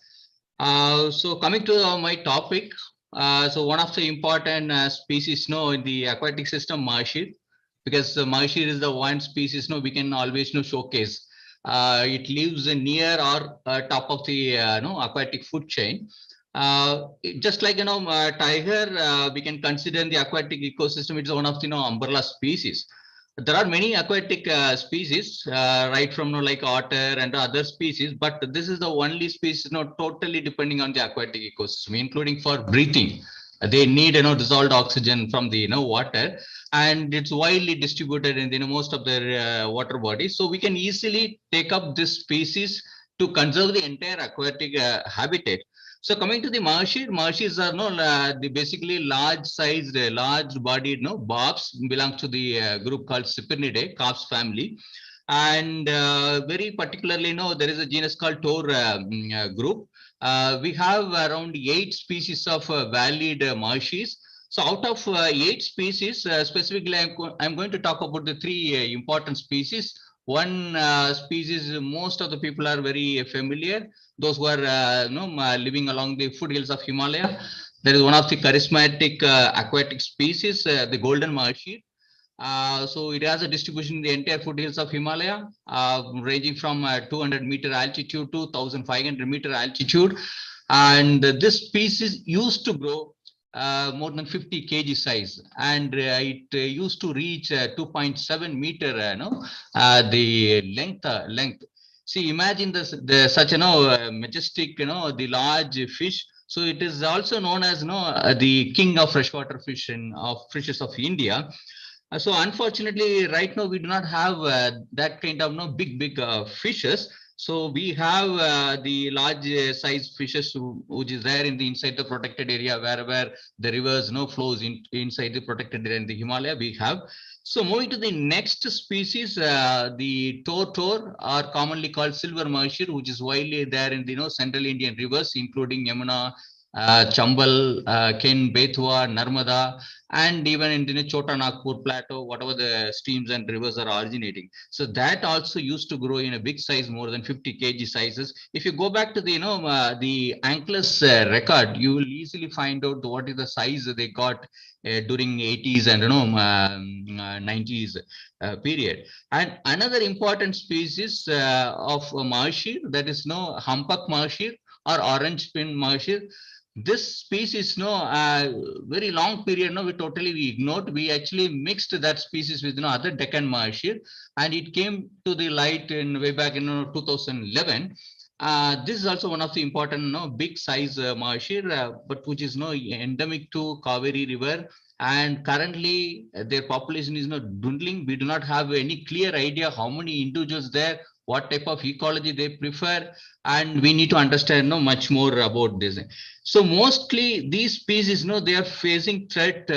K: So coming to my topic, so one of the important species in the aquatic system, marshir, because marshir is the one species we can always showcase. It lives near or top of the aquatic food chain. Just like tiger, we can consider in the aquatic ecosystem. It's one of the umbrella species. There are many aquatic species, right from like otter and other species, but this is the only species totally depending on the aquatic ecosystem, including for breathing. They need dissolved oxygen from the water, and it's widely distributed in most of their water bodies. So we can easily take up this species to conserve the entire aquatic habitat. So coming to the marshes are the basically large-sized, large-bodied barbs, belongs to the group called Cyprinidae, carps family, and very particularly there is a genus called Tor group. We have around 8 species of valid marshes. So out of 8 species, specifically, I'm going to talk about the 3 important species. One species most of the people are very familiar, those who are living along the foothills of Himalaya. There is one of the charismatic aquatic species, the golden marshir. So it has a distribution in the entire foothills of Himalaya, ranging from 200-meter altitude to 1,500-meter altitude. And this species used to grow more than 50 kg size, and it used to reach 2.7 meter the length. See, imagine this, such majestic the large fish. So it is also known as the king of freshwater fish fishes of India. So unfortunately, right now we do not have that kind of big fishes. So we have the large size fishes which is there in the inside the protected area, wherever the rivers flows inside the protected area in the Himalaya we have. So moving to the next species, the tor are commonly called silver marshir, which is widely there in the central Indian rivers, including Yamuna, Chambal, Ken, Betwa, Narmada, and even in the Chota Nagpur plateau, whatever the streams and rivers are originating. So that also used to grow in a big size, more than 50 kg sizes. If you go back to the the Anklus record, you will easily find out what is the size that they got during 80s and 90s period. And another important species of marshir, that is humpak marshir or orange spin marshir. This species very long period we totally ignored. We actually mixed that species with other Deccan marshir, and it came to the light in way back in 2011. This is also one of the important big size marshir, but which is endemic to Kaveri river, and currently their population is dwindling. We do not have any clear idea how many individuals there, what type of ecology they prefer, and we need to understand much more about this. So mostly these species they are facing threat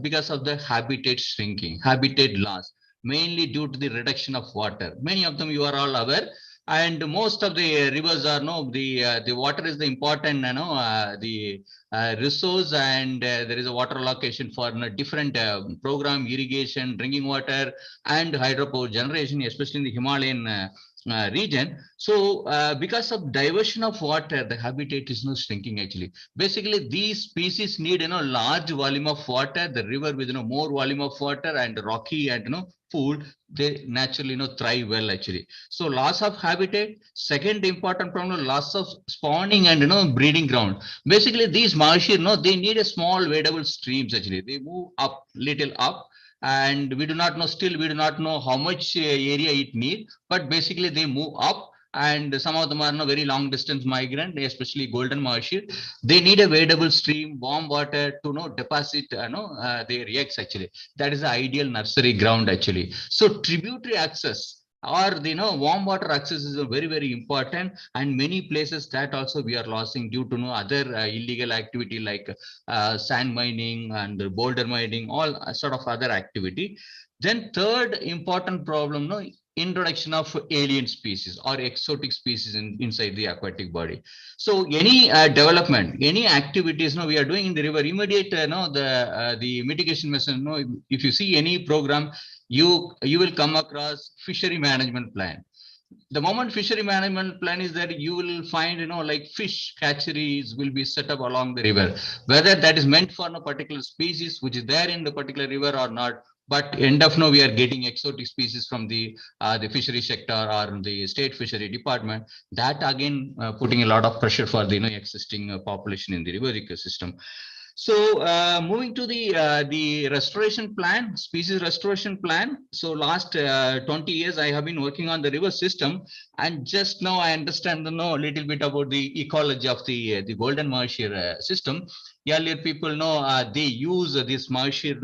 K: because of the habitat shrinking, habitat loss, mainly due to the reduction of water. Many of them you are all aware, and most of the rivers are the water is the important resource, and there is a water allocation for different program, irrigation, drinking water, and hydropower generation, especially in the Himalayan region. So because of diversion of water, the habitat is shrinking actually. Basically these species need large volume of water, the river with more volume of water and rocky and food, they naturally thrive well actually. So loss of habitat. Second important problem, loss of spawning and breeding ground. Basically these marshir they need a small wadable streams actually. They move up, little up, and we do not know how much area it needs, but basically they move up, and some of them are very long distance migrant, especially golden marshir. They need a wadable stream, warm water to deposit their eggs actually. That is the ideal nursery ground actually. So tributary access or the warm water access is very, very important, and many places that also we are losing due to other illegal activity like sand mining and boulder mining, all sort of other activity. Then third important problem, introduction of alien species or exotic species inside the aquatic body. So any development, any activities we are doing in the river, immediate the mitigation measures. If you see any program, you will come across fishery management plan. The moment fishery management plan is there, you will find like fish hatcheries will be set up along the river, whether that is meant for a particular species which is there in the particular river or not. But end of we are getting exotic species from the fishery sector or the state fishery department. That again putting a lot of pressure for the existing population in the river ecosystem. So moving to the restoration plan, species restoration plan. So last 20 years, I have been working on the river system, and just now I understand a little bit about the ecology of the golden marshir system. Earlier people know they use this marshir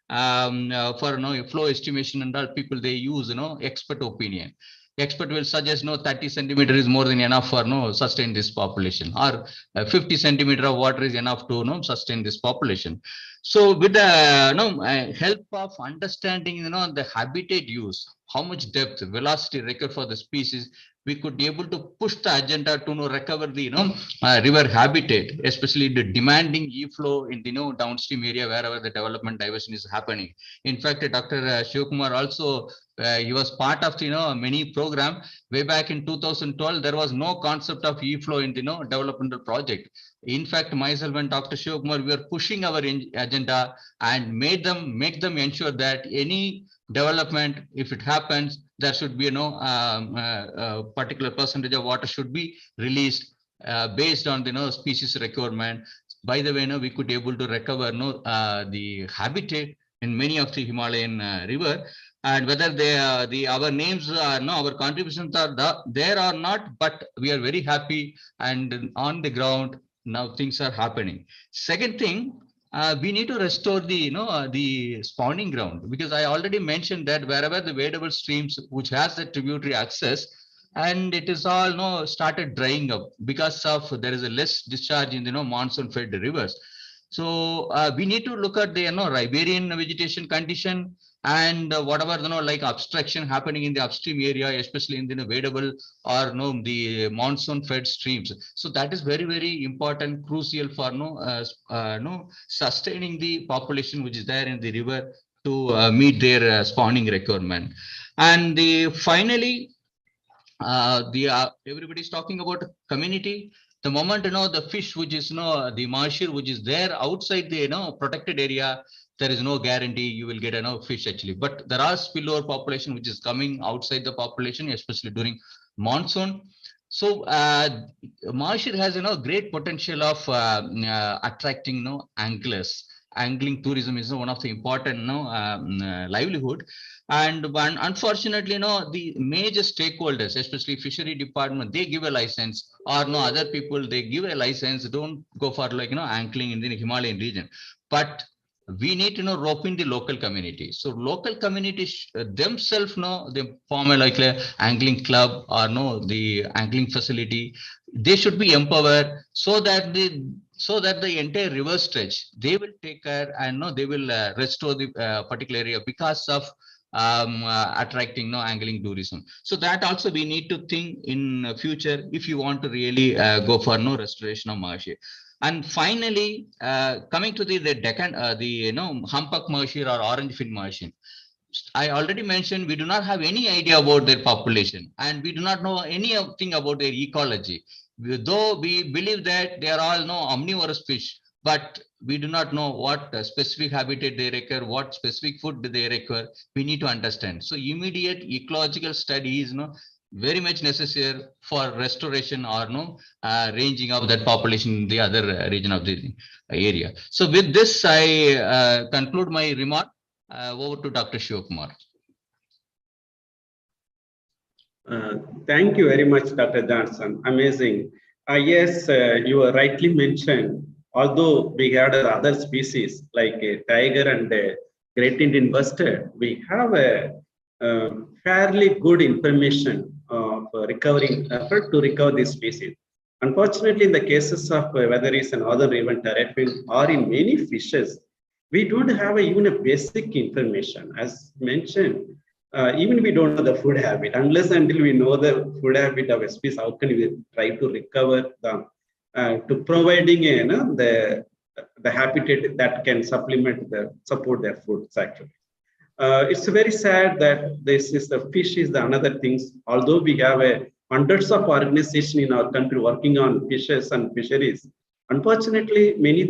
K: for flow estimation, and all people they use expert opinion. Expert will suggest 30 centimeter is more than enough for sustain this population, or 50 centimeter of water is enough to sustain this population. So with the help of understanding the habitat use, how much depth, velocity required for the species, we could be able to push the agenda to recover the river habitat, especially the demanding e-flow in the downstream area wherever the development diversion is happening. In fact, Dr. Shivakumar also he was part of the many program way back in 2012. There was no concept of e-flow in the developmental project. In fact, myself and Dr. Shivakumar, we were pushing our agenda and make them ensure that any development, if it happens, there should be particular percentage of water should be released based on the species requirement. By the way, we could able to recover the habitat in many of the Himalayan river, and whether they our names are our contributions are there or not, but we are very happy, and on the ground now things are happening. Second thing, we need to restore the the spawning ground, because I already mentioned that wherever the wadable streams which has the tributary access, and it is all started drying up because of there is a less discharge in the monsoon fed rivers. So we need to look at the riparian vegetation condition, and whatever like obstruction happening in the upstream area, especially in the wadable or the monsoon fed streams. So that is very, very important, crucial for sustaining the population which is there in the river to meet their spawning requirement. And finally, everybody's talking about community. The moment the fish which is the marshir which is there outside the protected area, there is no guarantee you will get fish actually. But there are spillover population which is coming outside the population, especially during monsoon. So marshir has great potential of attracting anglers. Angling tourism is one of the important livelihood. And unfortunately, the major stakeholders, especially fishery department, they give a license, or other people, they give a license, don't go for angling in the Himalayan region. But we need to rope in the local community. So local communities themselves they form a angling club or the angling facility. They should be empowered so that the entire river stretch they will take care, and they will restore the particular area because of attracting angling tourism. So that also we need to think in future if you want to really go for restoration of marshir. And finally, coming to the Deccan, humpback marshir or orange fin marshir, I already mentioned we do not have any idea about their population, and we do not know anything about their ecology. Though we believe that they are all omnivorous fish, but we do not know what specific habitat they require, what specific food they require. We need to understand. So immediate ecological study is very much necessary for restoration or ranging of that population in the other region of the area. So with this, I conclude my remark. Over to Dr. Shivakumar.
H: Thank you very much, Dr. Johnson. Amazing. Yes, you rightly mentioned, although we had other species like a tiger and a great Indian bustard, we have fairly good information of recovering effort to recover this species. Unfortunately, in the cases of whether it's an northern river terrapin or in many fishes, we don't have even a basic information. As mentioned, even we don't know the food habit. Unless until we know the food habit of a species, how can we try to recover them to providing the habitat that can support their foods actually. It's very sad that this is the fish is the another things. Although we have hundreds of organizations in our country working on fishes and fisheries, unfortunately, many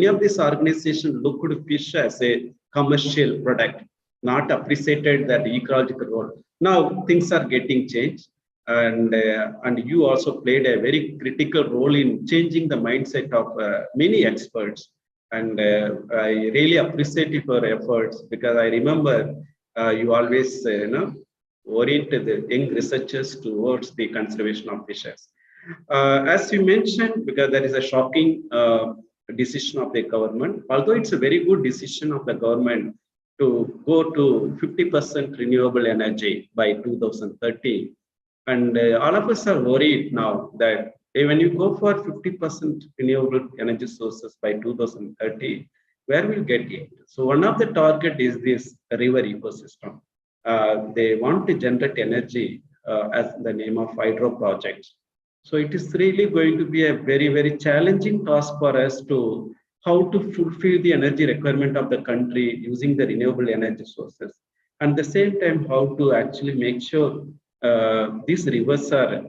H: of these organizations look at fish as a commercial product, not appreciated that ecological role. Now things are getting changed, and you also played a very critical role in changing the mindset of many experts. And I really appreciate your efforts, because I remember you always oriented the young researchers towards the conservation of fishes. As you mentioned, because there is a shocking decision of the government, although it's a very good decision of the government to go to 50% renewable energy by 2030. And all of us are worried now that when you go for 50% renewable energy sources by 2030, where will get it? So one of the target is this river ecosystem. They want to generate energy as the name of hydro projects. So it is really going to be a very, very challenging task for us to how to fulfill the energy requirement of the country using the renewable energy sources. And at the same time, how to actually make sure these rivers are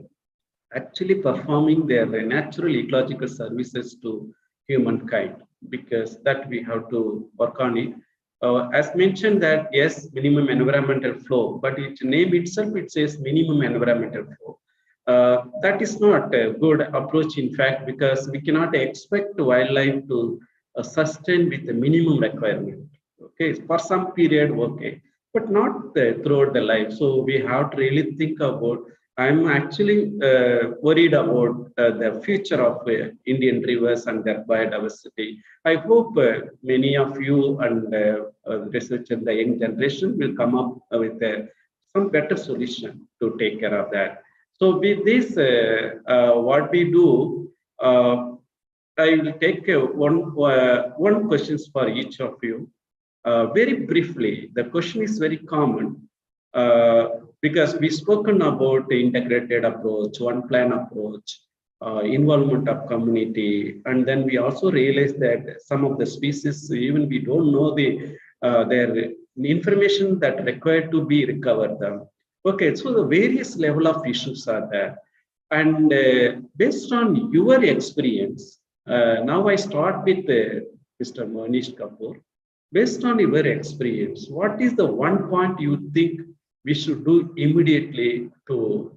H: actually performing their natural ecological services to humankind, because that we have to work on it. As mentioned that, yes, minimum environmental flow, but its name itself, it says minimum environmental flow. That is not a good approach, in fact, because we cannot expect wildlife to sustain with the minimum requirement. Okay, for some period, okay, but not throughout the life. So we have to really think about. I'm actually worried about the future of Indian rivers and their biodiversity. I hope many of you and researchers, the young generation, will come up with some better solution to take care of that. So with this, what we do, I will take one questions for each of you. Very briefly, the question is very common. Because we've spoken about the integrated approach, one plan approach, involvement of community, and then we also realized that some of the species, even we don't know their information that required to be recovered them. Okay, so the various level of issues are there, and based on your experience, now I start with Mr. Manish Kapoor. Based on your experience, what is the one point you think we should do immediately to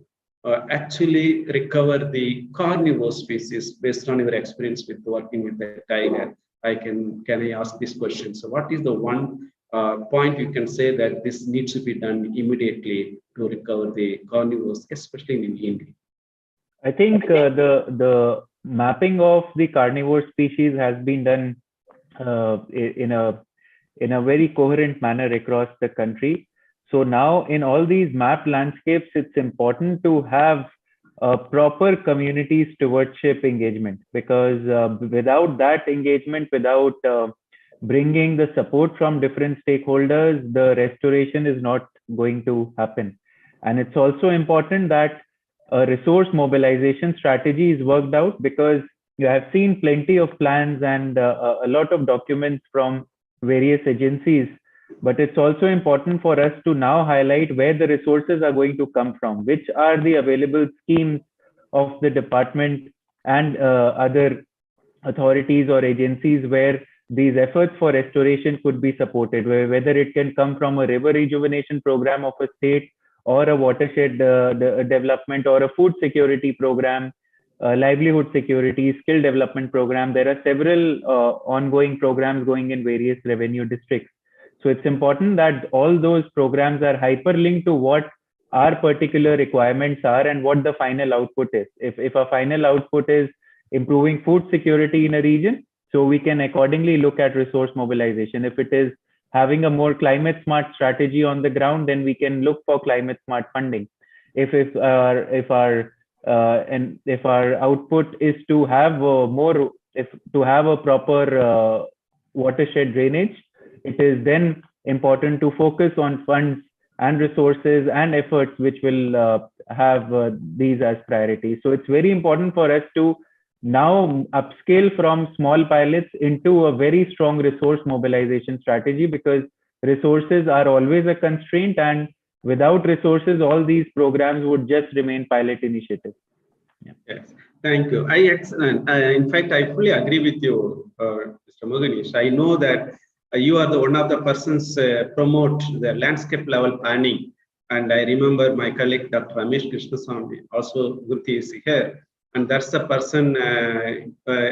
H: actually recover the carnivore species based on your experience with working with the tiger? Can I ask this question? So what is the one point you can say that this needs to be done immediately to recover the carnivores, especially in India?
A: I think the mapping of the carnivore species has been done in a very coherent manner across the country. So now in all these map landscapes, it's important to have a proper community stewardship engagement, because without that engagement, without bringing the support from different stakeholders, the restoration is not going to happen. And it's also important that a resource mobilization strategy is worked out, because you have seen plenty of plans and a lot of documents from various agencies. But it's also important for us to now highlight where the resources are going to come from, which are the available schemes of the department and other authorities or agencies where these efforts for restoration could be supported, whether it can come from a river rejuvenation program of a state, or a watershed development, or a food security program, livelihood security, skill development program. There are several ongoing programs going in various revenue districts. So it's important that all those programs are hyperlinked to what our particular requirements are and what the final output is. If a final output is improving food security in a region, so we can accordingly look at resource mobilization. If it is having a more climate smart strategy on the ground, then we can look for climate smart funding. If our output is to have a proper watershed drainage, it is then important to focus on funds and resources and efforts which will have these as priorities. So it's very important for us to now upscale from small pilots into a very strong resource mobilization strategy, because resources are always a constraint, and without resources, all these programs would just remain pilot initiatives. Yeah.
H: Yes, thank you. Excellent. In fact, I fully agree with you, Mr. Moganish. I know that you are one of the persons promote the landscape level planning. And I remember my colleague, Dr. Ramesh Krishnaswamy, also Gurti is here. And that's the person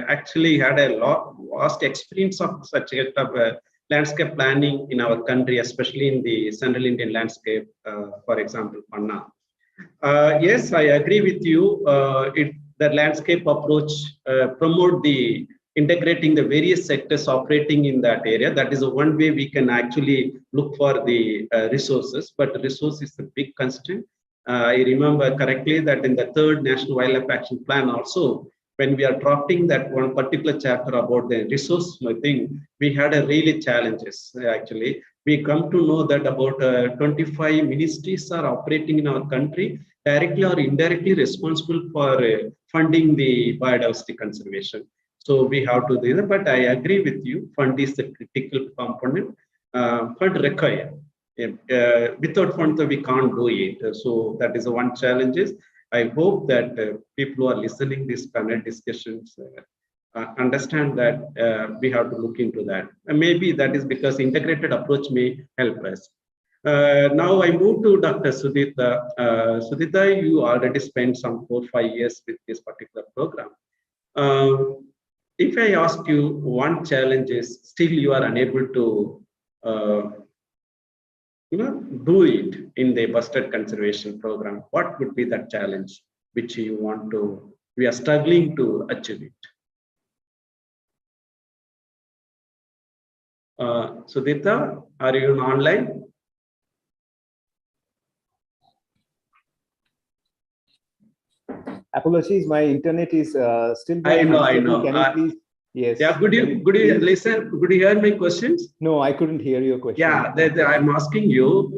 H: actually had a vast experience of such a landscape planning in our country, especially in the Central Indian landscape, for example, Panna. Yes, I agree with you. The landscape approach promote the integrating the various sectors operating in that area. That is one way we can actually look for the resources, but the resource is a big constraint. I remember correctly that in the 3rd National Wildlife Action Plan also, when we are drafting that one particular chapter about the resource thing, we had a really challenges actually. We come to know that about 25 ministries are operating in our country, directly or indirectly responsible for funding the biodiversity conservation. So we have to do that, but I agree with you, fund is the critical component. Fund require. Without funds, we can't do it. So that is one challenge. I hope that people who are listening these panel discussions understand that we have to look into that. And maybe that is because integrated approach may help us. Now I move to Dr. Sudhita. Sudhita, you already spent some 4 or 5 years with this particular program. If I ask you one challenge is still you are unable to do it in the Bustard Conservation Program, what would be that challenge which you want to, we are struggling to achieve it? Sudhita, are you online?
I: Apologies, my internet is still.
H: I know.
I: Can you please? Yes.
H: Yeah, could you listen? Could you hear my questions?
I: No, I couldn't hear your question.
H: Yeah, I'm asking you.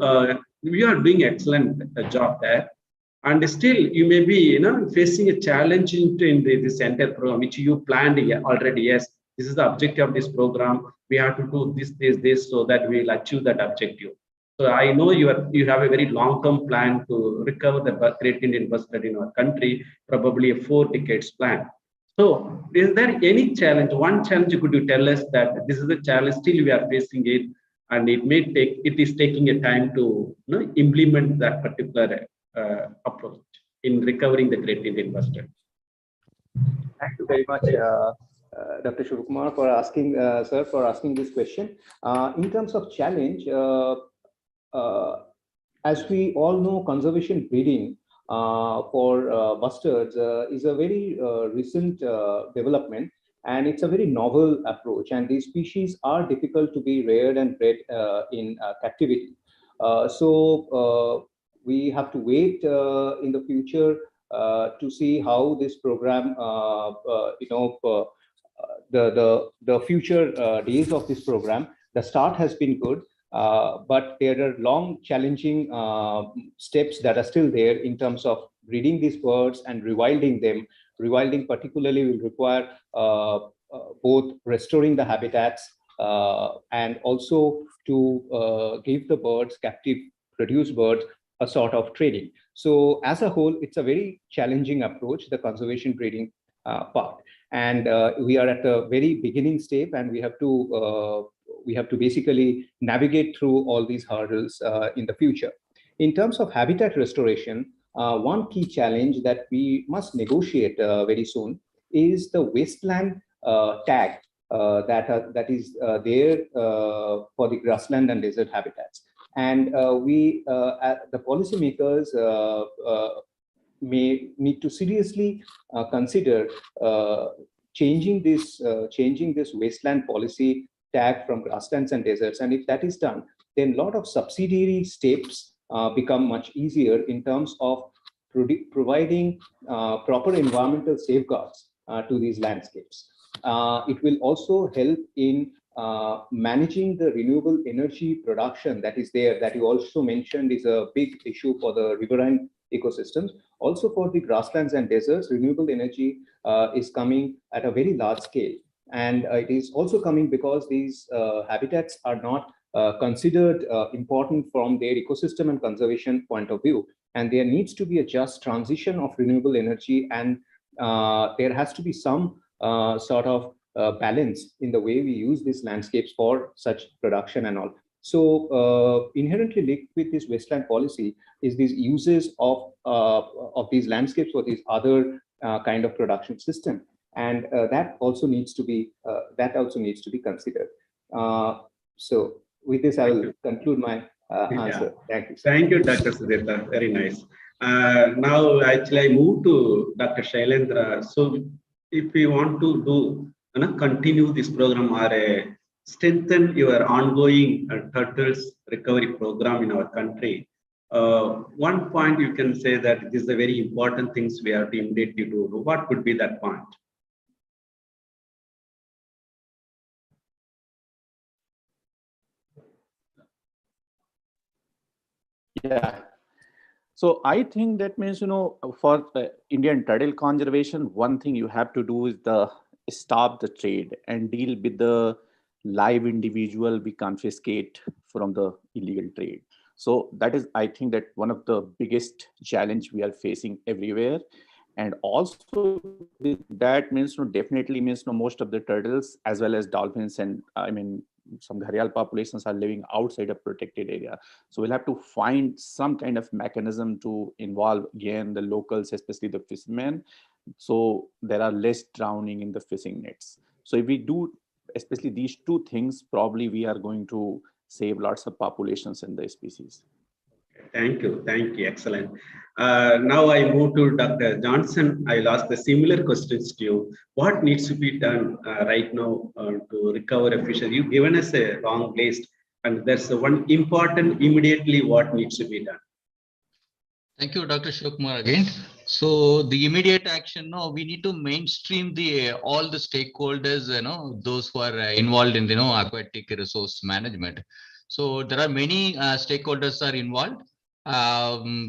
H: You are doing excellent job there, and still you may be facing a challenge in this entire program which you planned already. Yes, this is the objective of this program. We have to do this so that we will achieve that objective. So I know you have a very long-term plan to recover the Great Indian Bustard in our country, probably a 4 decades plan. So is there any challenge? One challenge, could you tell us that this is a challenge, still we are facing it, and it is taking a time to implement that particular approach in recovering the Great Indian Bustard?
I: Thank you very much, Dr. Shivakumar, for asking, sir, for asking this question. In terms of challenge, as we all know, conservation breeding for bustards is a very recent development, and it's a very novel approach, and these species are difficult to be reared and bred in captivity. So we have to wait in the future to see how this program, the future days of this program. The start has been good, but there are long, challenging steps that are still there in terms of breeding these birds and rewilding them. Rewilding particularly will require both restoring the habitats and also to give the birds, captive produced birds, a sort of trading. So as a whole, it's a very challenging approach, the conservation breeding part. And we are at the very beginning stage, and we have to basically navigate through all these hurdles in the future. In terms of habitat restoration, one key challenge that we must negotiate very soon is the wasteland tag that is there for the grassland and desert habitats. And the policymakers may need to seriously consider changing this wasteland policy tag from grasslands and deserts. And if that is done, then a lot of subsidiary steps become much easier in terms of providing proper environmental safeguards to these landscapes. It will also help in managing the renewable energy production that is there, that you also mentioned is a big issue for the riverine ecosystems. Also for the grasslands and deserts, renewable energy is coming at a very large scale. And it is also coming because these habitats are not considered important from their ecosystem and conservation point of view. And there needs to be a just transition of renewable energy, and there has to be some sort of balance in the way we use these landscapes for such production and all. So inherently linked with this wasteland policy is these uses of these landscapes for these other kind of production system, and that also needs to be considered. So with this, I will conclude my answer. Thank you.
H: Thank you, Dr. Sudhirtha. Very nice. Now, actually, I move to Dr. Shailendra. So, if we want to do continue this program or strengthen your ongoing turtles recovery program in our country, one point you can say that this is a very important things we have to immediately do. What would be that point?
J: Yeah. So I think that means, for Indian turtle conservation, one thing you have to do is stop the trade and deal with the live individual we confiscate from the illegal trade. So that is, I think, that one of the biggest challenge we are facing everywhere. And also that means definitely means most of the turtles as well as dolphins and some gharial populations are living outside a protected area. So we'll have to find some kind of mechanism to involve again the locals, especially the fishermen, so there are less drowning in the fishing nets. So if we do especially these two things, probably we are going to save lots of populations in the species.
H: Thank you. Excellent. Now I move to Dr. Johnson. I'll ask the similar questions to you. What needs to be done right now to recover a fishery? You've given us a long list, and there's one important immediately what needs to be done.
K: Thank you, Dr. Shivakumar again. So the immediate action, we need to mainstream all the stakeholders, those who are involved in, aquatic resource management. So there are many stakeholders are involved.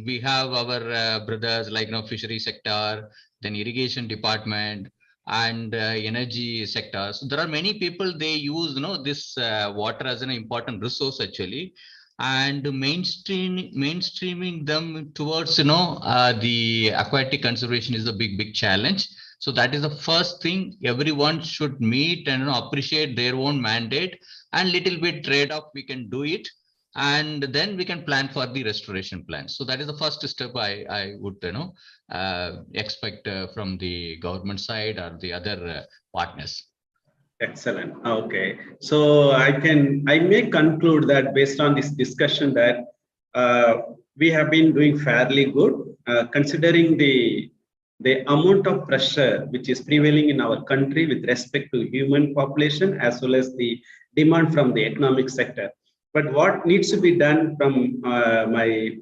K: We have our brothers like fishery sector, then irrigation department, and energy sector. So there are many people, they use this water as an important resource actually, and mainstreaming them towards the aquatic conservation is a big challenge. So that is the first thing everyone should meet and appreciate their own mandate, and little bit trade-off we can do it, and then we can plan for the restoration plan. So that is the first step I would expect from the government side or the other partners.
H: Excellent. Okay, so I may conclude that based on this discussion that we have been doing fairly good, considering the amount of pressure which is prevailing in our country with respect to human population as well as the demand from the economic sector. But what needs to be done from my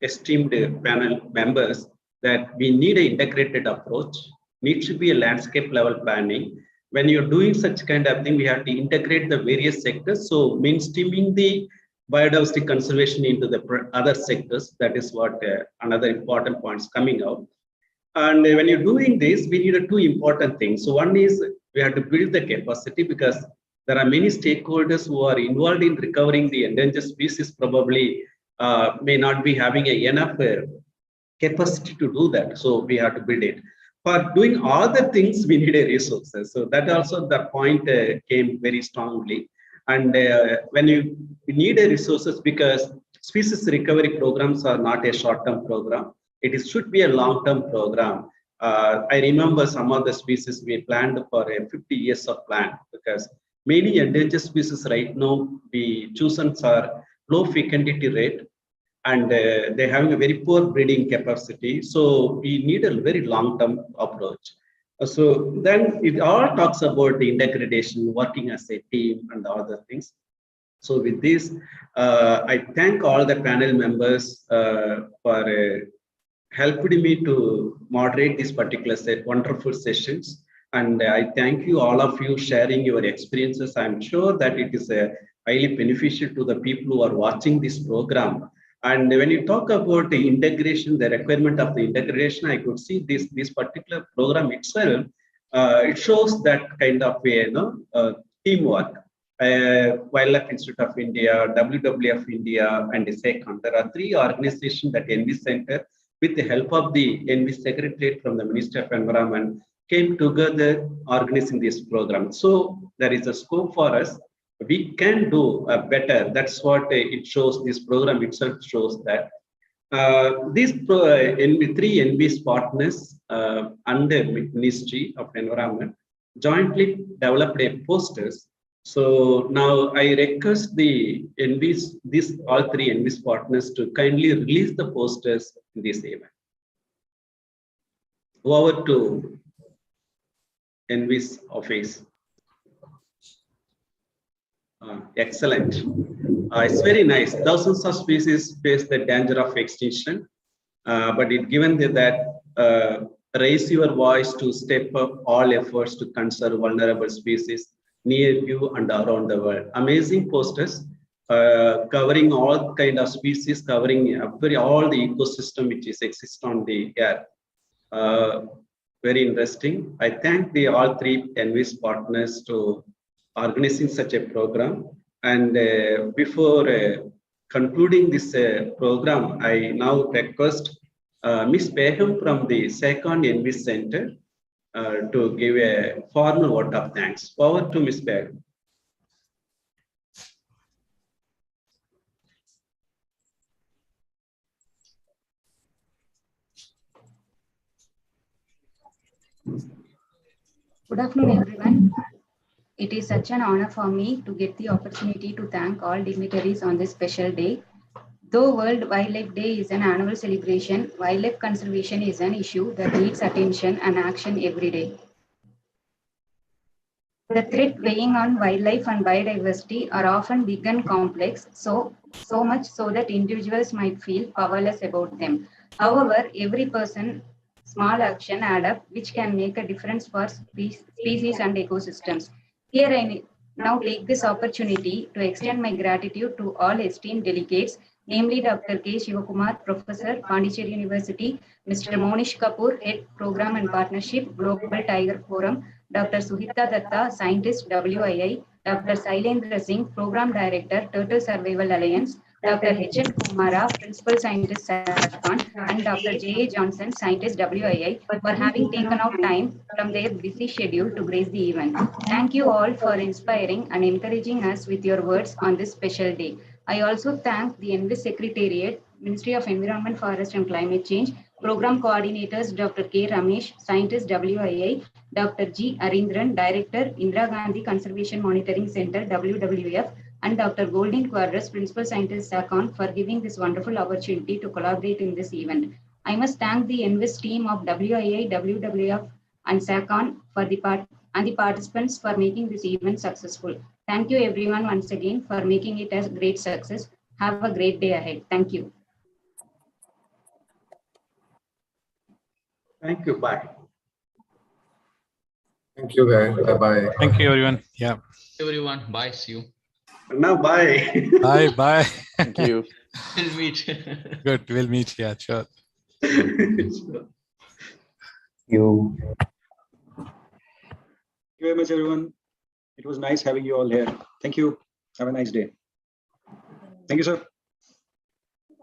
H: esteemed panel members, that we need an integrated approach, needs to be a landscape level planning. When you're doing such kind of thing, we have to integrate the various sectors. So mainstreaming the biodiversity conservation into the other sectors, that is what another important points coming out. And when you're doing this, we need two important things. So one is we have to build the capacity, because there are many stakeholders who are involved in recovering the endangered species, probably may not be having enough capacity to do that. So we have to build it. For doing all the things, we need a resources. So that also the point came very strongly. And when you need a resources, because species recovery programs are not a short-term program, it should be a long-term program. I remember some of the species we planned for 50 years of plan, because many endangered species right now, the choosens are low fecundity rate, and they're having a very poor breeding capacity. So we need a very long-term approach. So then it all talks about the integration, working as a team and other things. So with this, I thank all the panel members for helped me to moderate this particular wonderful sessions. And I thank you, all of you, sharing your experiences. I'm sure that it is highly beneficial to the people who are watching this program. And when you talk about the integration, the requirement of the integration, I could see this particular program itself. It shows that kind of teamwork. Wildlife Institute of India, WWF India, and SECON. There are 3 organizations that ENVIS Center, with the help of the ENVIS Secretariat from the Ministry of Environment, came together organizing this program. So there is a scope for us. We can do better. That's what it shows. This program itself shows that. These 3 ENVIS partners under Ministry of Environment jointly developed a posters. So now I request the ENVIS, all 3 ENVIS partners to kindly release the posters in this event. Over to ENVIS office. Excellent. It's very nice. Thousands of species face the danger of extinction, but it given that raise your voice to step up all efforts to conserve vulnerable species near you and around the world. Amazing posters covering all kind of species, covering all the ecosystem which is exist on the earth. Very interesting. I thank all 3 ENVIS partners to organizing such a program. And before concluding this program, I now request Ms. Beham from the SECON ENVIS Center to give a formal vote of thanks. Over to Ms. Beham.
L: Good afternoon, everyone. It is such an honor for me to get the opportunity to thank all dignitaries on this special day. Though World Wildlife Day is an annual celebration, wildlife conservation is an issue that needs attention and action every day. The threat weighing on wildlife and biodiversity are often big and complex, so much so that individuals might feel powerless about them. However, every small action add up, which can make a difference for species and ecosystems. Here I now take this opportunity to extend my gratitude to all esteemed delegates, namely Dr. K. Shivakumar, Professor, Pondicherry University, Mr. Monish Kapoor, Head Program and Partnership, Global Tiger Forum, Dr. Suhita Datta, Scientist, WII, Dr. Sailendra Singh, Program Director, Turtle Survival Alliance, Dr. H.N. Kumara, Principal Scientist, SACON, and Dr. J.A. Johnson, Scientist, WII, for having taken out time from their busy schedule to grace the event. Thank you all for inspiring and encouraging us with your words on this special day. I also thank the ENVIS Secretariat, Ministry of Environment, Forest and Climate Change, Program Coordinators, Dr. K. Ramesh, Scientist, WII, Dr. G. Arindran, Director, Indira Gandhi Conservation Monitoring Center, WWF, and Dr. Golden Quadras, Principal Scientist, SACON, for giving this wonderful opportunity to collaborate in this event. I must thank the ENVIS team of WII, WWF, and SACON and the participants for making this event successful. Thank you everyone once again for making it a great success. Have a great day ahead. Thank you.
H: Thank you. Bye.
G: Thank you, guys. Bye-bye.
D: Thank you, everyone. Yeah.
K: Everyone, bye. See you.
H: Now, bye.
D: Bye.
J: Thank you.
K: We'll meet.
D: Good. We'll meet. Yeah, sure.
B: Thank you very much, everyone. It was nice having you all here. Thank you. Have a nice day. Thank you, sir.